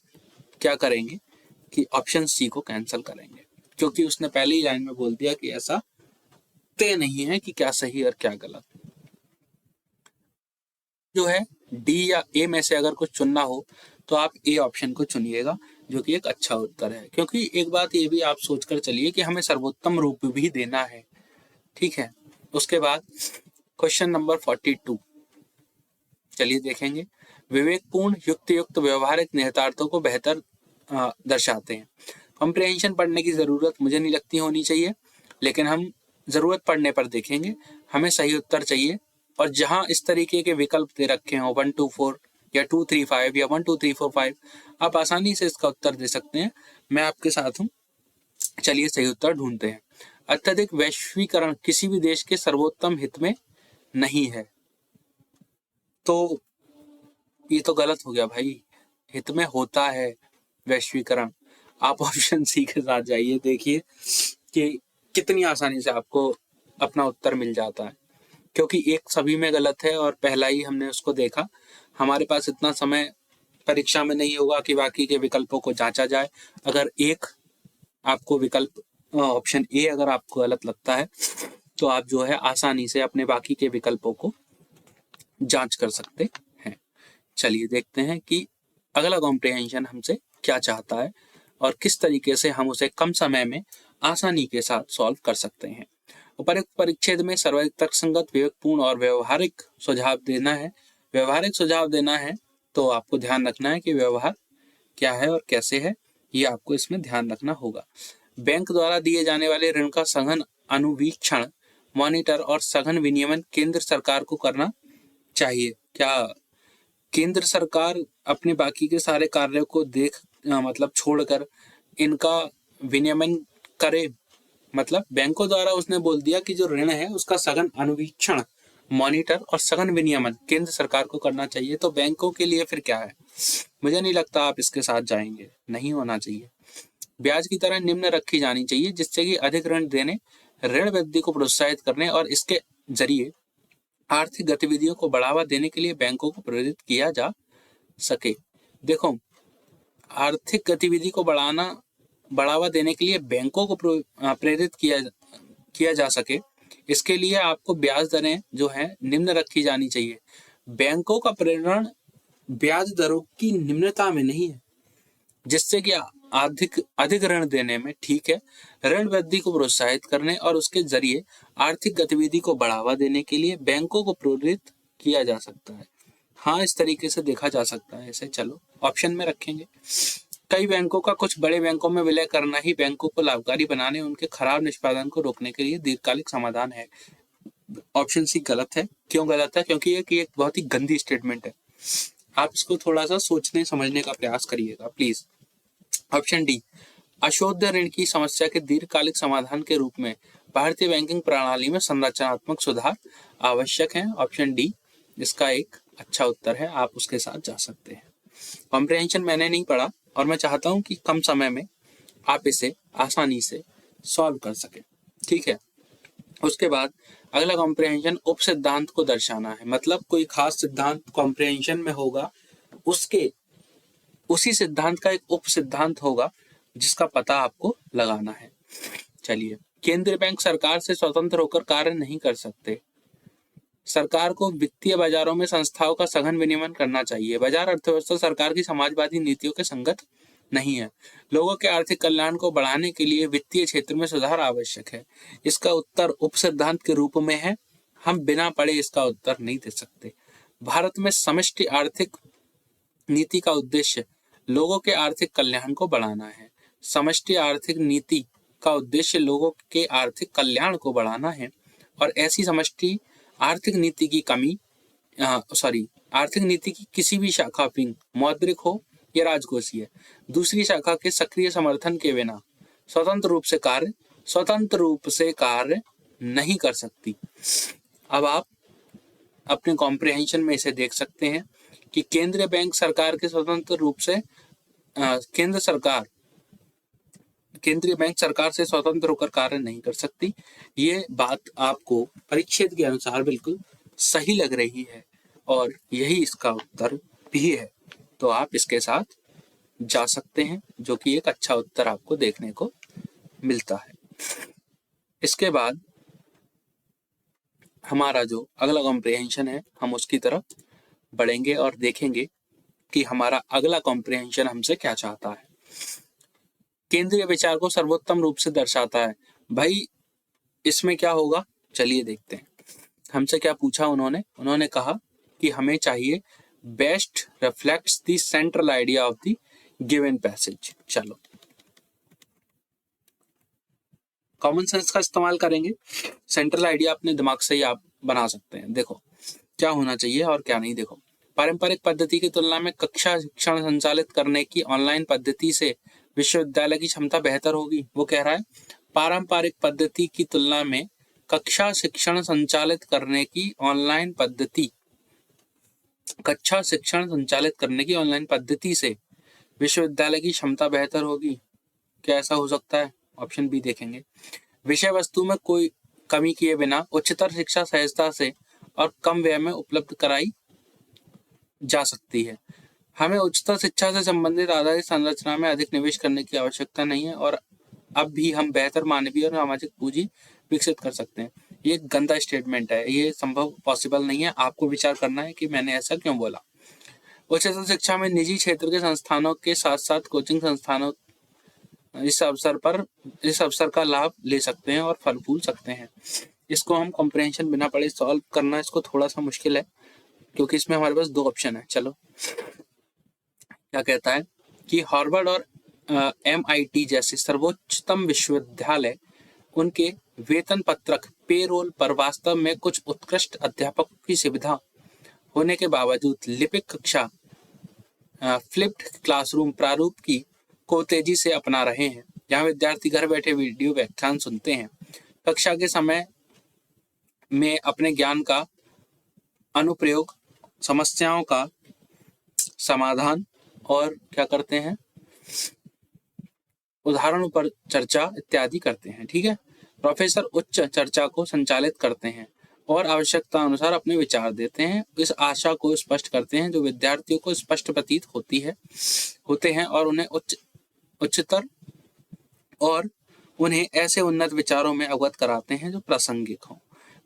A: क्या करेंगे कि ऑप्शन सी को कैंसिल करेंगे, क्योंकि उसने पहले ही लाइन में बोल दिया कि ऐसा तय नहीं है कि क्या सही और क्या गलत। जो है डी या ए में से अगर कुछ चुनना हो तो आप ए ऑप्शन को चुनिएगा, जो कि एक अच्छा उत्तर है। क्योंकि एक बात ये भी आप सोचकर चलिए कि हमें सर्वोत्तम रूप भी देना है, ठीक है। उसके बाद क्वेश्चन नंबर 42 चलिए देखेंगे। विवेकपूर्ण युक्त व्यवहारिक निहितार्थों को बेहतर दर्शाते हैं। कॉम्प्रिहेंशन पढ़ने की जरूरत मुझे नहीं लगती होनी चाहिए, लेकिन हम जरूरत पड़ने पर देखेंगे। हमें सही उत्तर चाहिए, और जहां इस तरीके के विकल्प दे रखे हो 1 2 4 या 2 3 5 या 1 2 3 4 5, आप आसानी से इसका उत्तर दे सकते हैं। मैं आपके साथ हूं, चलिए सही उत्तर ढूंढते हैं। अत्यधिक वैश्वीकरण किसी भी देश के सर्वोत्तम हित में नहीं है। तो ये तो गलत हो गया भाई, हित में होता है वैश्वीकरण। आप ऑप्शन सी के साथ जाइए, देखिए कि कितनी आसानी से आपको अपना उत्तर मिल जाता है, क्योंकि एक सभी में गलत है और पहला ही हमने उसको देखा। हमारे पास इतना समय परीक्षा में नहीं होगा कि बाकी के विकल्पों को जांचा जाए। अगर एक आपको विकल्प ऑप्शन ए अगर आपको गलत लगता है तो आप जो है आसानी से अपने बाकी के विकल्पों को जांच कर सकते हैं। चलिए देखते हैं कि अगला कॉम्प्रिहेंशन हमसे क्या चाहता है और किस तरीके से हम उसे कम समय में आसानी के साथ सॉल्व कर सकते हैं। उपरोक्त परिच्छेद में सर्वाधिक तर्कसंगत, विवेकपूर्ण और व्यवहारिक सुझाव देना है। व्यवहारिक सुझाव देना है तो आपको ध्यान रखना है कि व्यवहार क्या है और कैसे है, ये आपको इसमें ध्यान रखना होगा। बैंक द्वारा दिए जाने वाले ऋण का सघन अनुवीक्षण, मॉनिटर और सघन विनियमन केंद्र सरकार को करना चाहिए। क्या केंद्र सरकार अपने बाकी के सारे कार्यों को मतलब छोड़कर इनका विनियमन करे? मतलब बैंकों द्वारा उसने बोल दिया कि जो ऋण है उसका सघन अनुवीक्षण, मॉनिटर और सघन विनियमन केंद्र सरकार को करना चाहिए। तो बैंकों के लिए फिर क्या है? मुझे नहीं लगता आप इसके साथ जाएंगे, नहीं होना चाहिए। ब्याज की दरें निम्न रखी जानी चाहिए जिससे कि अधिक ऋण देने, ऋण वृद्धि को प्रोत्साहित करने और इसके जरिए आर्थिक गतिविधियों को बढ़ावा देने के लिए बैंकों को प्रेरित किया जा सके। देखो, आर्थिक गतिविधि को बढ़ावा देने के लिए बैंकों को प्रेरित किया जा सके, इसके लिए आपको ब्याज दरें जो है निम्न रखी जानी चाहिए। बैंकों का प्रेरण ब्याज दरों की निम्नता में नहीं है, जिससे कि अधिक ऋण देने में, ठीक है, ऋण वृद्धि को प्रोत्साहित करने और उसके जरिए आर्थिक गतिविधि को बढ़ावा देने के लिए बैंकों को प्रेरित किया जा सकता है। हाँ, इस तरीके से देखा जा सकता है इसे। चलो ऑप्शन में रखेंगे। कई बैंकों का कुछ बड़े बैंकों में विलय करना ही बैंकों को लाभकारी बनाने, उनके खराब निष्पादन को रोकने के लिए दीर्घकालिक समाधान है। ऑप्शन सी गलत है। क्यों गलत है? क्योंकि ये एक बहुत ही गंदी स्टेटमेंट है। आप इसको थोड़ा सा सोचने समझने का प्रयास करिएगा प्लीज। ऑप्शन डी, अशुद्ध ऋण की समस्या के दीर्घकालिक समाधान के रूप में भारतीय बैंकिंग प्रणाली में संरचनात्मक सुधार आवश्यक है। ऑप्शन डी इसका एक अच्छा उत्तर है, आप उसके साथ जा सकते हैं। कॉम्प्रिहेंशन मैंने नहीं पढ़ा और मैं चाहता हूं कि कम समय में आप इसे आसानी से सॉल्व कर सकें, ठीक है। उसके बाद अगला कॉम्प्रिहेंशन उप सिद्धांत को दर्शाना है। मतलब कोई खास सिद्धांत कॉम्प्रिहेंशन में होगा, उसी सिद्धांत का एक उप सिद्धांत होगा जिसका पता आपको लगाना है। चलिए, केंद्रीय बैंक सरकार से स्वतंत्र होकर कार्य नहीं कर सकते। सरकार को वित्तीय बाजारों में संस्थाओं का सघन विनियमन करना चाहिए। बाजार अर्थव्यवस्था सरकार की समाजवादी नीतियों के संगत नहीं है। लोगों के आर्थिक कल्याण को बढ़ाने के लिए वित्तीय क्षेत्र में सुधार आवश्यक है। इसका उत्तर उप सिद्धांत के रूप में है। हम बिना पढ़े इसका उत्तर नहीं दे सकते। भारत में समष्टि आर्थिक नीति का उद्देश्य लोगों के आर्थिक कल्याण को बढ़ाना है। समष्टि आर्थिक नीति का उद्देश्य लोगों के आर्थिक कल्याण को बढ़ाना है और ऐसी समष्टि आर्थिक नीति की आर्थिक नीति की किसी भी शाखा, विंग, मौद्रिक हो या राजकोषीय, दूसरी शाखा के सक्रिय समर्थन के बिना स्वतंत्र रूप से कार्य नहीं कर सकती। अब आप अपने कॉम्प्रिहेंशन में इसे देख सकते हैं कि केंद्रीय बैंक सरकार के स्वतंत्र रूप से केंद्रीय बैंक सरकार से स्वतंत्र होकर कार्य नहीं कर सकती। ये बात आपको परिच्छेद के अनुसार बिल्कुल सही लग रही है और यही इसका उत्तर भी है। तो आप इसके साथ जा सकते हैं, जो कि एक अच्छा उत्तर आपको देखने को मिलता है। इसके बाद हमारा जो अगला कॉम्प्रिहेंशन है, हम उसकी तरफ बढ़ेंगे और देखेंगे कि हमारा अगला कॉम्प्रिहेंशन हमसे क्या चाहता है। केंद्रीय विचार को सर्वोत्तम रूप से दर्शाता है। भाई, इसमें क्या होगा, चलिए देखते हैं। हमसे क्या पूछा उन्होंने कहा कि हमें चाहिए best reflects the central idea of the given passage. चलो कॉमन सेंस का इस्तेमाल करेंगे। सेंट्रल आइडिया अपने दिमाग से ही आप बना सकते हैं। देखो क्या होना चाहिए और क्या नहीं। देखो, पारंपरिक पद्धति की तुलना में कक्षा शिक्षण संचालित करने की ऑनलाइन पद्धति से विश्वविद्यालय की क्षमता बेहतर होगी। वो कह रहा है पारंपरिक पद्धति की तुलना में कक्षा शिक्षण संचालित करने की ऑनलाइन पद्धति से विश्वविद्यालय की क्षमता बेहतर होगी। क्या ऐसा हो सकता है? ऑप्शन बी देखेंगे। विषय वस्तु में कोई कमी किए बिना उच्चतर शिक्षा सहजता से और कम व्यय में उपलब्ध कराई जा सकती है। हमें उच्चतर शिक्षा से संबंधित आधारित संरचना में अधिक निवेश करने की आवश्यकता नहीं है और अब भी हम बेहतर मानवीय और सामाजिक पूंजी विकसित कर सकते हैं। ये एक गंदा स्टेटमेंट है, ये संभव पॉसिबल नहीं है। आपको विचार करना है कि मैंने ऐसा क्यों बोला। उच्चतर शिक्षा में निजी क्षेत्र के संस्थानों के साथ साथ कोचिंग संस्थानों इस अवसर का लाभ ले सकते हैं और फल फूल सकते हैं। इसको हम कॉम्प्रिहेंशन बिना पढ़े सॉल्व करना इसको थोड़ा सा मुश्किल है, क्योंकि इसमें हमारे पास दो ऑप्शन है। चलो क्या कहता है कि हार्वर्ड और MIT जैसे सर्वोच्चतम विश्वविद्यालय उनके वेतन पत्रक पेरोल पर वास्तव में कुछ उत्कृष्ट अध्यापकों की सुविधा होने के बावजूद लिपिक कक्षा फ्लिप्ड क्लासरूम प्रारूप की को तेजी से अपना रहे हैं, जहां विद्यार्थी घर बैठे वीडियो व्याख्यान सुनते हैं, कक्षा के समय में अपने ज्ञान का अनुप्रयोग, समस्याओं का समाधान और क्या करते हैं, उदाहरणों पर चर्चा इत्यादि करते हैं। ठीक है, प्रोफेसर उच्च चर्चा को संचालित करते हैं और आवश्यकता अनुसार अपने विचार देते हैं, इस आशा को स्पष्ट करते हैं जो विद्यार्थियों को स्पष्ट प्रतीत होते हैं और उन्हें ऐसे उन्नत विचारों में अवगत कराते हैं जो प्रासंगिक हों।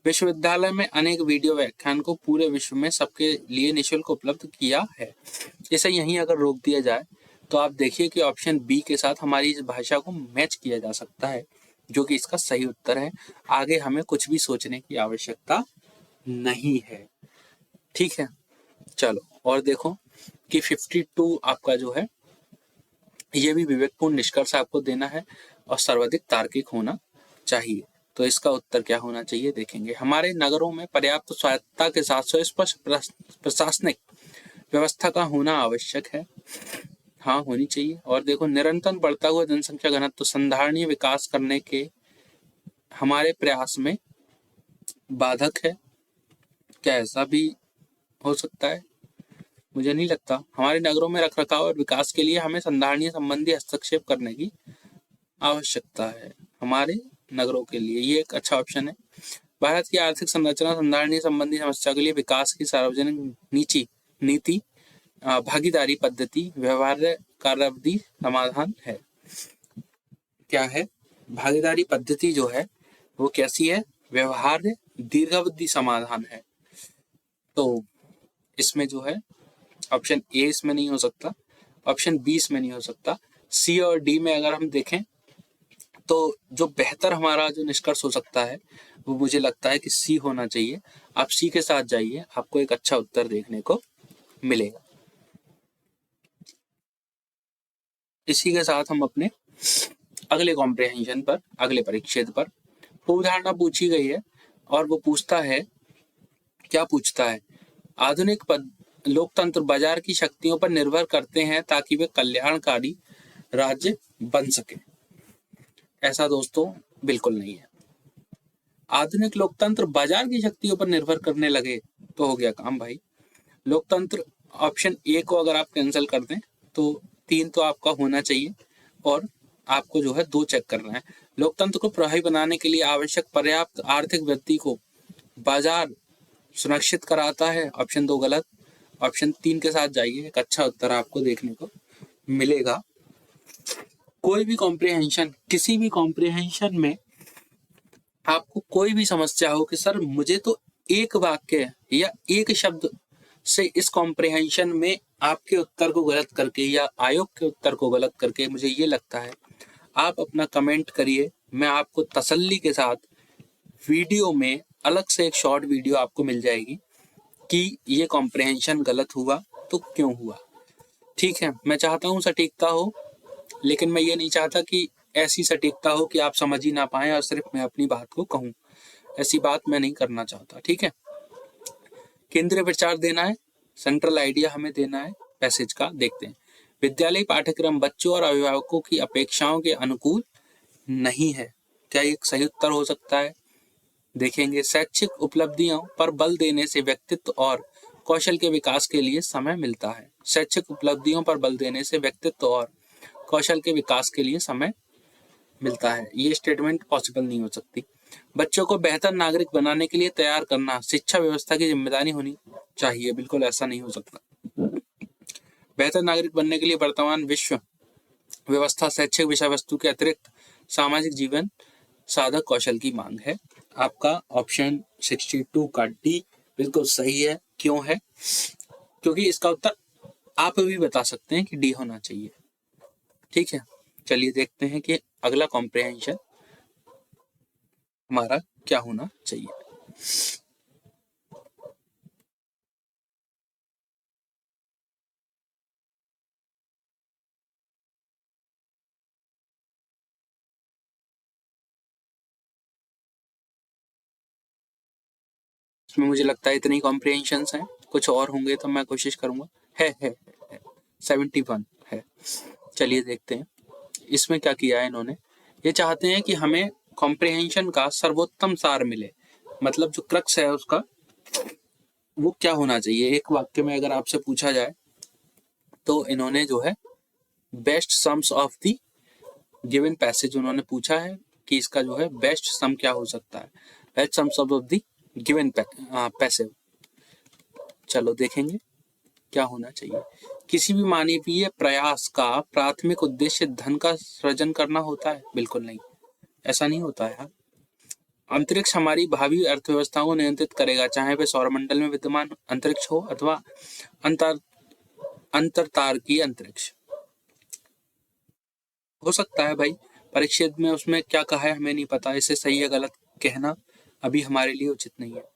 A: विश्वविद्यालय में अनेक वीडियो व्याख्यान को पूरे विश्व में सबके लिए निःशुल्क उपलब्ध किया है। इसे यहीं अगर रोक दिया जाए तो आप देखिए कि ऑप्शन बी के साथ हमारी इस भाषा को मैच किया जा सकता है, जो कि इसका सही उत्तर है। आगे हमें कुछ भी सोचने की आवश्यकता नहीं है। ठीक है, चलो और देखो कि 52 आपका जो है ये भी विवेकपूर्ण निष्कर्ष आपको देना है और सर्वाधिक तार्किक होना चाहिए। तो इसका उत्तर क्या होना चाहिए देखेंगे। हमारे नगरों में पर्याप्त स्वायत्तता के साथ सुस्पष्ट प्रशासनिक व्यवस्था का होना आवश्यक है। हाँ, होनी चाहिए। और देखो, निरंतर बढ़ता हुआ जनसंख्या घनत्व तो संधारणीय विकास करने के हमारे प्रयास में बाधक है। क्या ऐसा भी हो सकता है? मुझे नहीं लगता। हमारे नगरों में रखरखाव और विकास के लिए हमें संधारणीय संबंधी हस्तक्षेप करने की आवश्यकता है। हमारे नगरों के लिए ये एक अच्छा ऑप्शन है। भारत की आर्थिक संरचना संधारणीय संबंधी समस्या के लिए विकास की सार्वजनिक नीति भागीदारी पद्धति व्यवहार्य कार्यावधि समाधान है। क्या है? भागीदारी पद्धति जो है वो कैसी है? व्यवहार्य दीर्घावधि समाधान है। तो इसमें जो है ऑप्शन ए इसमें नहीं हो सकता, ऑप्शन बी इसमें नहीं हो सकता। सी और डी में अगर हम देखें तो जो बेहतर हमारा जो निष्कर्ष हो सकता है वो मुझे लगता है कि सी होना चाहिए। आप सी के साथ जाइए, आपको एक अच्छा उत्तर देखने को मिलेगा। इसी के साथ हम अपने अगले कॉम्प्रिहेंशन पर, अगले परिच्छेद पर उदाहरण पूछी गई है और वो पूछता है, क्या पूछता है? आधुनिक लोकतंत्र बाजार की शक्तियों पर निर्भर करते हैं ताकि वे कल्याणकारी राज्य बन सके। ऐसा दोस्तों बिल्कुल नहीं है। आधुनिक लोकतंत्र बाजार की शक्तियों पर निर्भर करने लगे तो हो गया काम भाई। लोकतंत्र ऑप्शन ए को अगर आप कैंसिल कर दें तो 3 तो आपका होना चाहिए और आपको जो है 2 चेक करना है। लोकतंत्र को प्रभावी बनाने के लिए आवश्यक पर्याप्त आर्थिक वृद्धि को बाजार सुनिश्चित कराता है। ऑप्शन 2 गलत। ऑप्शन 3 के साथ जाइए, एक अच्छा उत्तर आपको देखने को मिलेगा। कोई भी कॉम्प्रिहेंशन, किसी भी कॉम्प्रिहेंशन में आपको कोई भी समस्या हो कि सर मुझे तो एक वाक्य या एक शब्द से इस कॉम्प्रिहेंशन में आपके उत्तर को गलत करके या आयोग के उत्तर को गलत करके मुझे ये लगता है, आप अपना कमेंट करिए। मैं आपको तसल्ली के साथ वीडियो में अलग से एक शॉर्ट वीडियो आपको मिल जाएगी कि ये कॉम्प्रिहेंशन गलत हुआ तो क्यों हुआ। ठीक है, मैं चाहता हूँ सटीकता हो, लेकिन मैं ये नहीं चाहता कि ऐसी सटीकता हो कि आप समझ ही ना पाए और सिर्फ मैं अपनी बात को कहूँ। ऐसी बात मैं नहीं करना चाहता। ठीक है, केंद्रीय विचार देना है, सेंट्रल आइडिया हमें देना है पैसेज का। देखते हैं। विद्यालय पाठ्यक्रम बच्चों और अभिभावकों की अपेक्षाओं के अनुकूल नहीं है। क्या एक सही उत्तर हो सकता है? देखेंगे। शैक्षिक उपलब्धियों पर बल देने से व्यक्तित्व और कौशल के विकास के लिए समय मिलता है। शैक्षिक उपलब्धियों पर बल देने से व्यक्तित्व और कौशल के विकास के लिए समय मिलता है। ये स्टेटमेंट पॉसिबल नहीं हो सकती। बच्चों को बेहतर नागरिक बनाने के लिए तैयार करना शिक्षा व्यवस्था की जिम्मेदारी होनी चाहिए। बिल्कुल ऐसा नहीं हो सकता। बेहतर नागरिक बनने के लिए वर्तमान विश्व व्यवस्था शैक्षिक विषय वस्तु के अतिरिक्त सामाजिक जीवन साधक कौशल की मांग है। आपका ऑप्शन 62 का डी बिल्कुल सही है। क्यों है? क्योंकि इसका उत्तर आप भी बता सकते हैं कि डी होना चाहिए। ठीक है, चलिए देखते हैं कि अगला कॉम्प्रिहेंशन हमारा क्या होना चाहिए। इसमें मुझे लगता है इतनी कॉम्प्रिहेंशंस हैं, कुछ और होंगे तो मैं कोशिश करूंगा। है 71 है। चलिए देखते हैं इसमें क्या किया है इन्होंने। ये चाहते हैं कि हमें कॉम्प्रिहेंशन का सर्वोत्तम सार मिले, मतलब जो क्रक्स है उसका वो क्या होना चाहिए। एक वाक्य में अगर आपसे पूछा जाए तो इन्होंने जो है best sums of the given passage उन्होंने पूछा है कि इसका जो है बेस्ट सम क्या हो सकता है, best sums of the given passage. चलो देखेंगे क्या होना चाहिए। किसी भी मानवीय प्रयास का प्राथमिक उद्देश्य धन का सृजन करना होता है? बिल्कुल नहीं, ऐसा नहीं होता है। अंतरिक्ष हमारी भावी अर्थव्यवस्था को नियंत्रित करेगा, चाहे वह सौरमंडल में विद्यमान अंतरिक्ष हो अथवा अंतरतारकीय अंतरिक्ष। हो सकता है भाई, परीक्षा में उसमें क्या कहा है हमें नहीं पता, इसे सही या गलत कहना अभी हमारे लिए उचित नहीं है।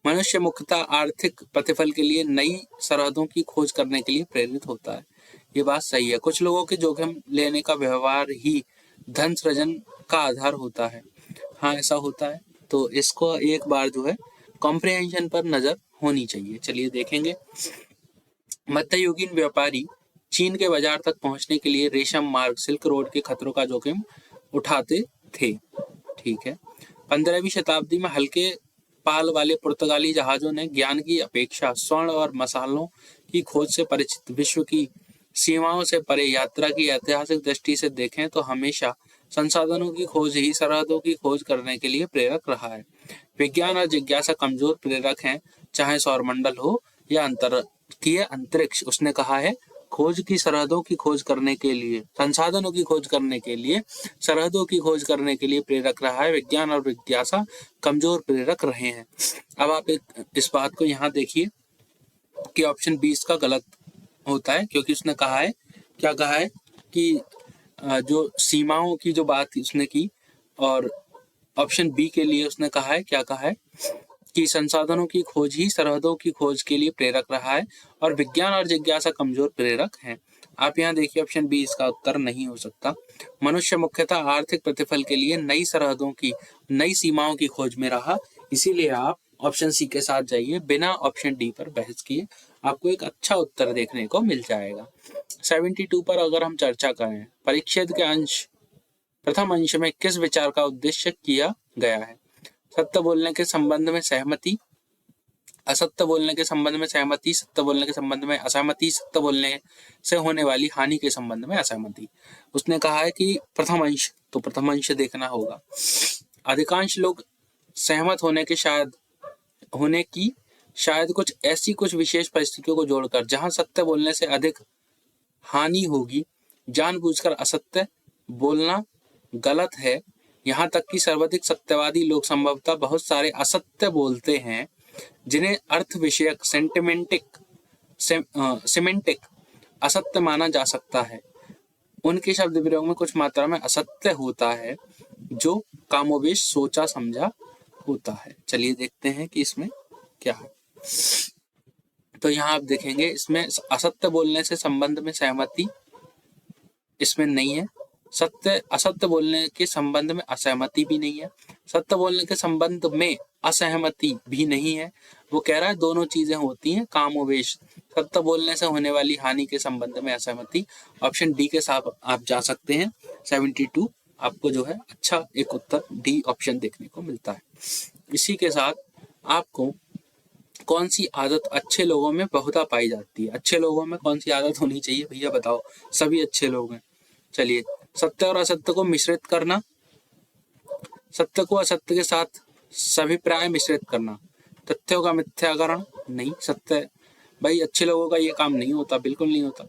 A: मनुष्य मुख्यतः आर्थिक प्रतिफल के लिए नई सरहदों की खोज करने के लिए प्रेरित होता है। ये बात सही है। कुछ लोगों के जोखिम लेने का व्यवहार ही धन सृजन का आधार होता है। हाँ, ऐसा होता है। तो इसको एक बार जो है कॉम्प्रिहेंशन पर नजर होनी चाहिए। चलिए देखेंगे। मध्ययुगीन व्यापारी चीन के बाजार तक पहुंचने के लिए रेशम मार्ग सिल्क रोड के खतरों का जोखिम उठाते थे। ठीक है। 15वीं शताब्दी में हल्के पाल वाले पुर्तगाली जहाजों ने ज्ञान की अपेक्षा स्वर्ण और मसालों की खोज से परिचित विश्व की सीमाओं से परे यात्रा की ऐतिहासिक दृष्टि से देखें तो हमेशा संसाधनों की खोज ही सरहदों की खोज करने के लिए प्रेरक रहा है। विज्ञान और जिज्ञासा कमजोर प्रेरक हैं, चाहे सौरमंडल हो या अंतरिक्षीय अंतरिक्ष। उसने कहा है खोज की सरहदों की खोज करने के लिए, संसाधनों की खोज करने के लिए, सरहदों की खोज करने के लिए प्रेरक रहा है। विज्ञान और जिज्ञासा कमजोर प्रेरक रहे हैं। अब आप इस बात को यहाँ देखिए कि ऑप्शन 20 का गलत होता है, क्योंकि उसने कहा है, क्या कहा है कि जो सीमाओं की जो बात उसने की, और ऑप्शन बी के लिए उसने कहा है, क्या कहा है कि संसाधनों की खोज ही सरहदों की खोज के लिए प्रेरक रहा है और विज्ञान और जिज्ञासा कमजोर प्रेरक हैं। आप यहाँ देखिए ऑप्शन बी इसका उत्तर नहीं हो सकता। मनुष्य मुख्यतः आर्थिक प्रतिफल के लिए नई सरहदों की, नई सीमाओं की खोज में रहा, इसीलिए आप ऑप्शन सी के साथ जाइए। बिना ऑप्शन डी पर बहस किए आपको एक अच्छा उत्तर देखने को मिल जाएगा। 72 पर अगर हम चर्चा करें, परिच्छेद के अंश प्रथम अंश में किस विचार का उद्देश्य किया गया है? सत्य बोलने के संबंध में सहमति, असत्य बोलने के संबंध में सहमति, सत्य बोलने के संबंध में असहमति, सत्य बोलने से होने वाली हानि के संबंध में असहमति। उसने कहा है कि प्रथम अंश, तो प्रथम अंश देखना होगा। अधिकांश लोग सहमत होने की शायद कुछ विशेष परिस्थितियों को जोड़कर, जहां सत्य बोलने से अधिक हानि होगी, जानबूझकर असत्य बोलना गलत है। यहाँ तक कि सर्वाधिक सत्यवादी लोग संभवतः बहुत सारे असत्य बोलते हैं, जिन्हें अर्थ विषयक सिमेंटिक असत्य माना जा सकता है। उनके शब्द प्रयोग में कुछ मात्रा में असत्य होता है, जो कामोवेश सोचा समझा होता है। चलिए देखते हैं कि इसमें क्या है। तो यहाँ आप देखेंगे इसमें असत्य बोलने से संबंध में सहमति इसमें नहीं है, असत्य बोलने के संबंध में असहमति भी नहीं है, सत्य बोलने के संबंध में असहमति भी नहीं है। वो कह रहा है दोनों चीजें होती हैं, कामोवेश, सत्य बोलने से होने वाली हानि के संबंध में असहमति। ऑप्शन डी के साथ आप जा सकते हैं। 72 आपको जो है अच्छा एक उत्तर डी ऑप्शन देखने को मिलता है। इसी के साथ आपको कौन सी आदत अच्छे लोगों में बहुधा पाई जाती है? अच्छे लोगों में कौन सी आदत होनी चाहिए भैया बताओ, सभी अच्छे लोग हैं। चलिए, सत्य और असत्य को मिश्रित करना, सत्य को असत्य के साथ सभिप्राय मिश्रित करना, तथ्यों का मिथ्याकरण नहीं। सत्य भाई अच्छे लोगों का ये काम नहीं होता, बिल्कुल नहीं होता।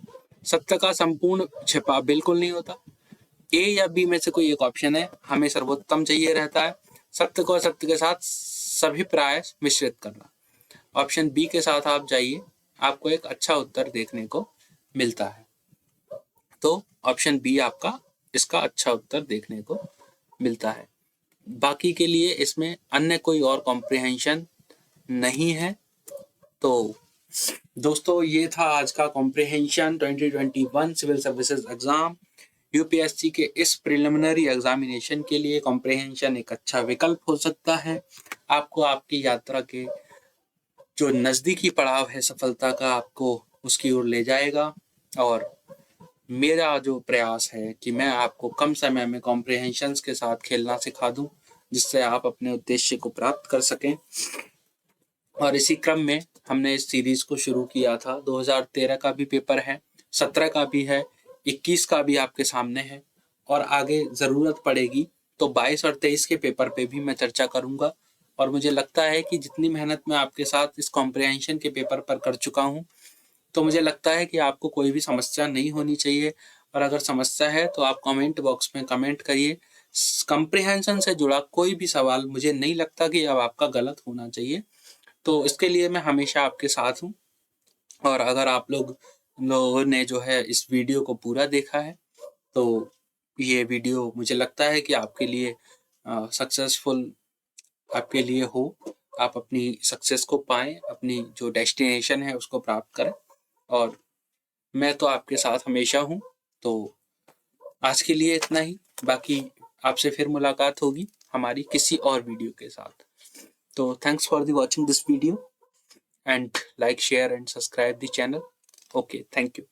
A: सत्य का संपूर्ण छिपा बिल्कुल नहीं होता। ए या बी में से कोई एक ऑप्शन है, हमें सर्वोत्तम चाहिए रहता है। सत्य को असत्य के साथ सभी प्रयास मिश्रित करना। ऑप्शन बी के साथ आप जाइए, आपको एक अच्छा उत्तर देखने को मिलता है। तो ऑप्शन बी आपका इसका अच्छा उत्तर देखने को मिलता है। बाकी के लिए इसमें अन्य कोई और कॉम्प्रिहेंशन नहीं है। तो दोस्तों ये था आज का comprehension 2021 civil services exam. UPSC के इस प्रिलिमिनरी एग्जामिनेशन के लिए कॉम्प्रिहेंशन एक अच्छा विकल्प हो सकता है। आपको आपकी यात्रा के जो नज़दीकी पड़ाव है सफलता का, आपको उसकी ओर ले जाएगा। और मेरा जो प्रयास है कि मैं आपको कम समय में कॉम्प्रिहेंशंस के साथ खेलना सिखा दूं, जिससे आप अपने उद्देश्य को प्राप्त कर सकें। और इसी क्रम में हमने इस सीरीज को शुरू किया था। 2013 का भी पेपर है, 17 का भी है, 21 का भी आपके सामने है, और आगे ज़रूरत पड़ेगी तो 22 और 23 के पेपर पे भी मैं चर्चा करूँगा। और मुझे लगता है कि जितनी मेहनत मैं आपके साथ इस कॉम्प्रिहेंशन के पेपर पर कर चुका हूँ, तो मुझे लगता है कि आपको कोई भी समस्या नहीं होनी चाहिए। और अगर समस्या है तो आप कमेंट बॉक्स में कमेंट करिए। कॉम्प्रिहेंशन से जुड़ा कोई भी सवाल मुझे नहीं लगता कि अब आपका गलत होना चाहिए, तो इसके लिए मैं हमेशा आपके साथ हूँ। और अगर आप लोगों ने जो है इस वीडियो को पूरा देखा है, तो ये वीडियो मुझे लगता है कि आपके लिए सक्सेसफुल आपके लिए हो। आप अपनी सक्सेस को पाएं, अपनी जो डेस्टिनेशन है उसको प्राप्त करें। और मैं तो आपके साथ हमेशा हूँ। तो आज के लिए इतना ही। बाकी आपसे फिर मुलाकात होगी हमारी किसी और वीडियो के साथ। तो thanks for the watching this video, and like, share and subscribe the channel. Okay, thank you.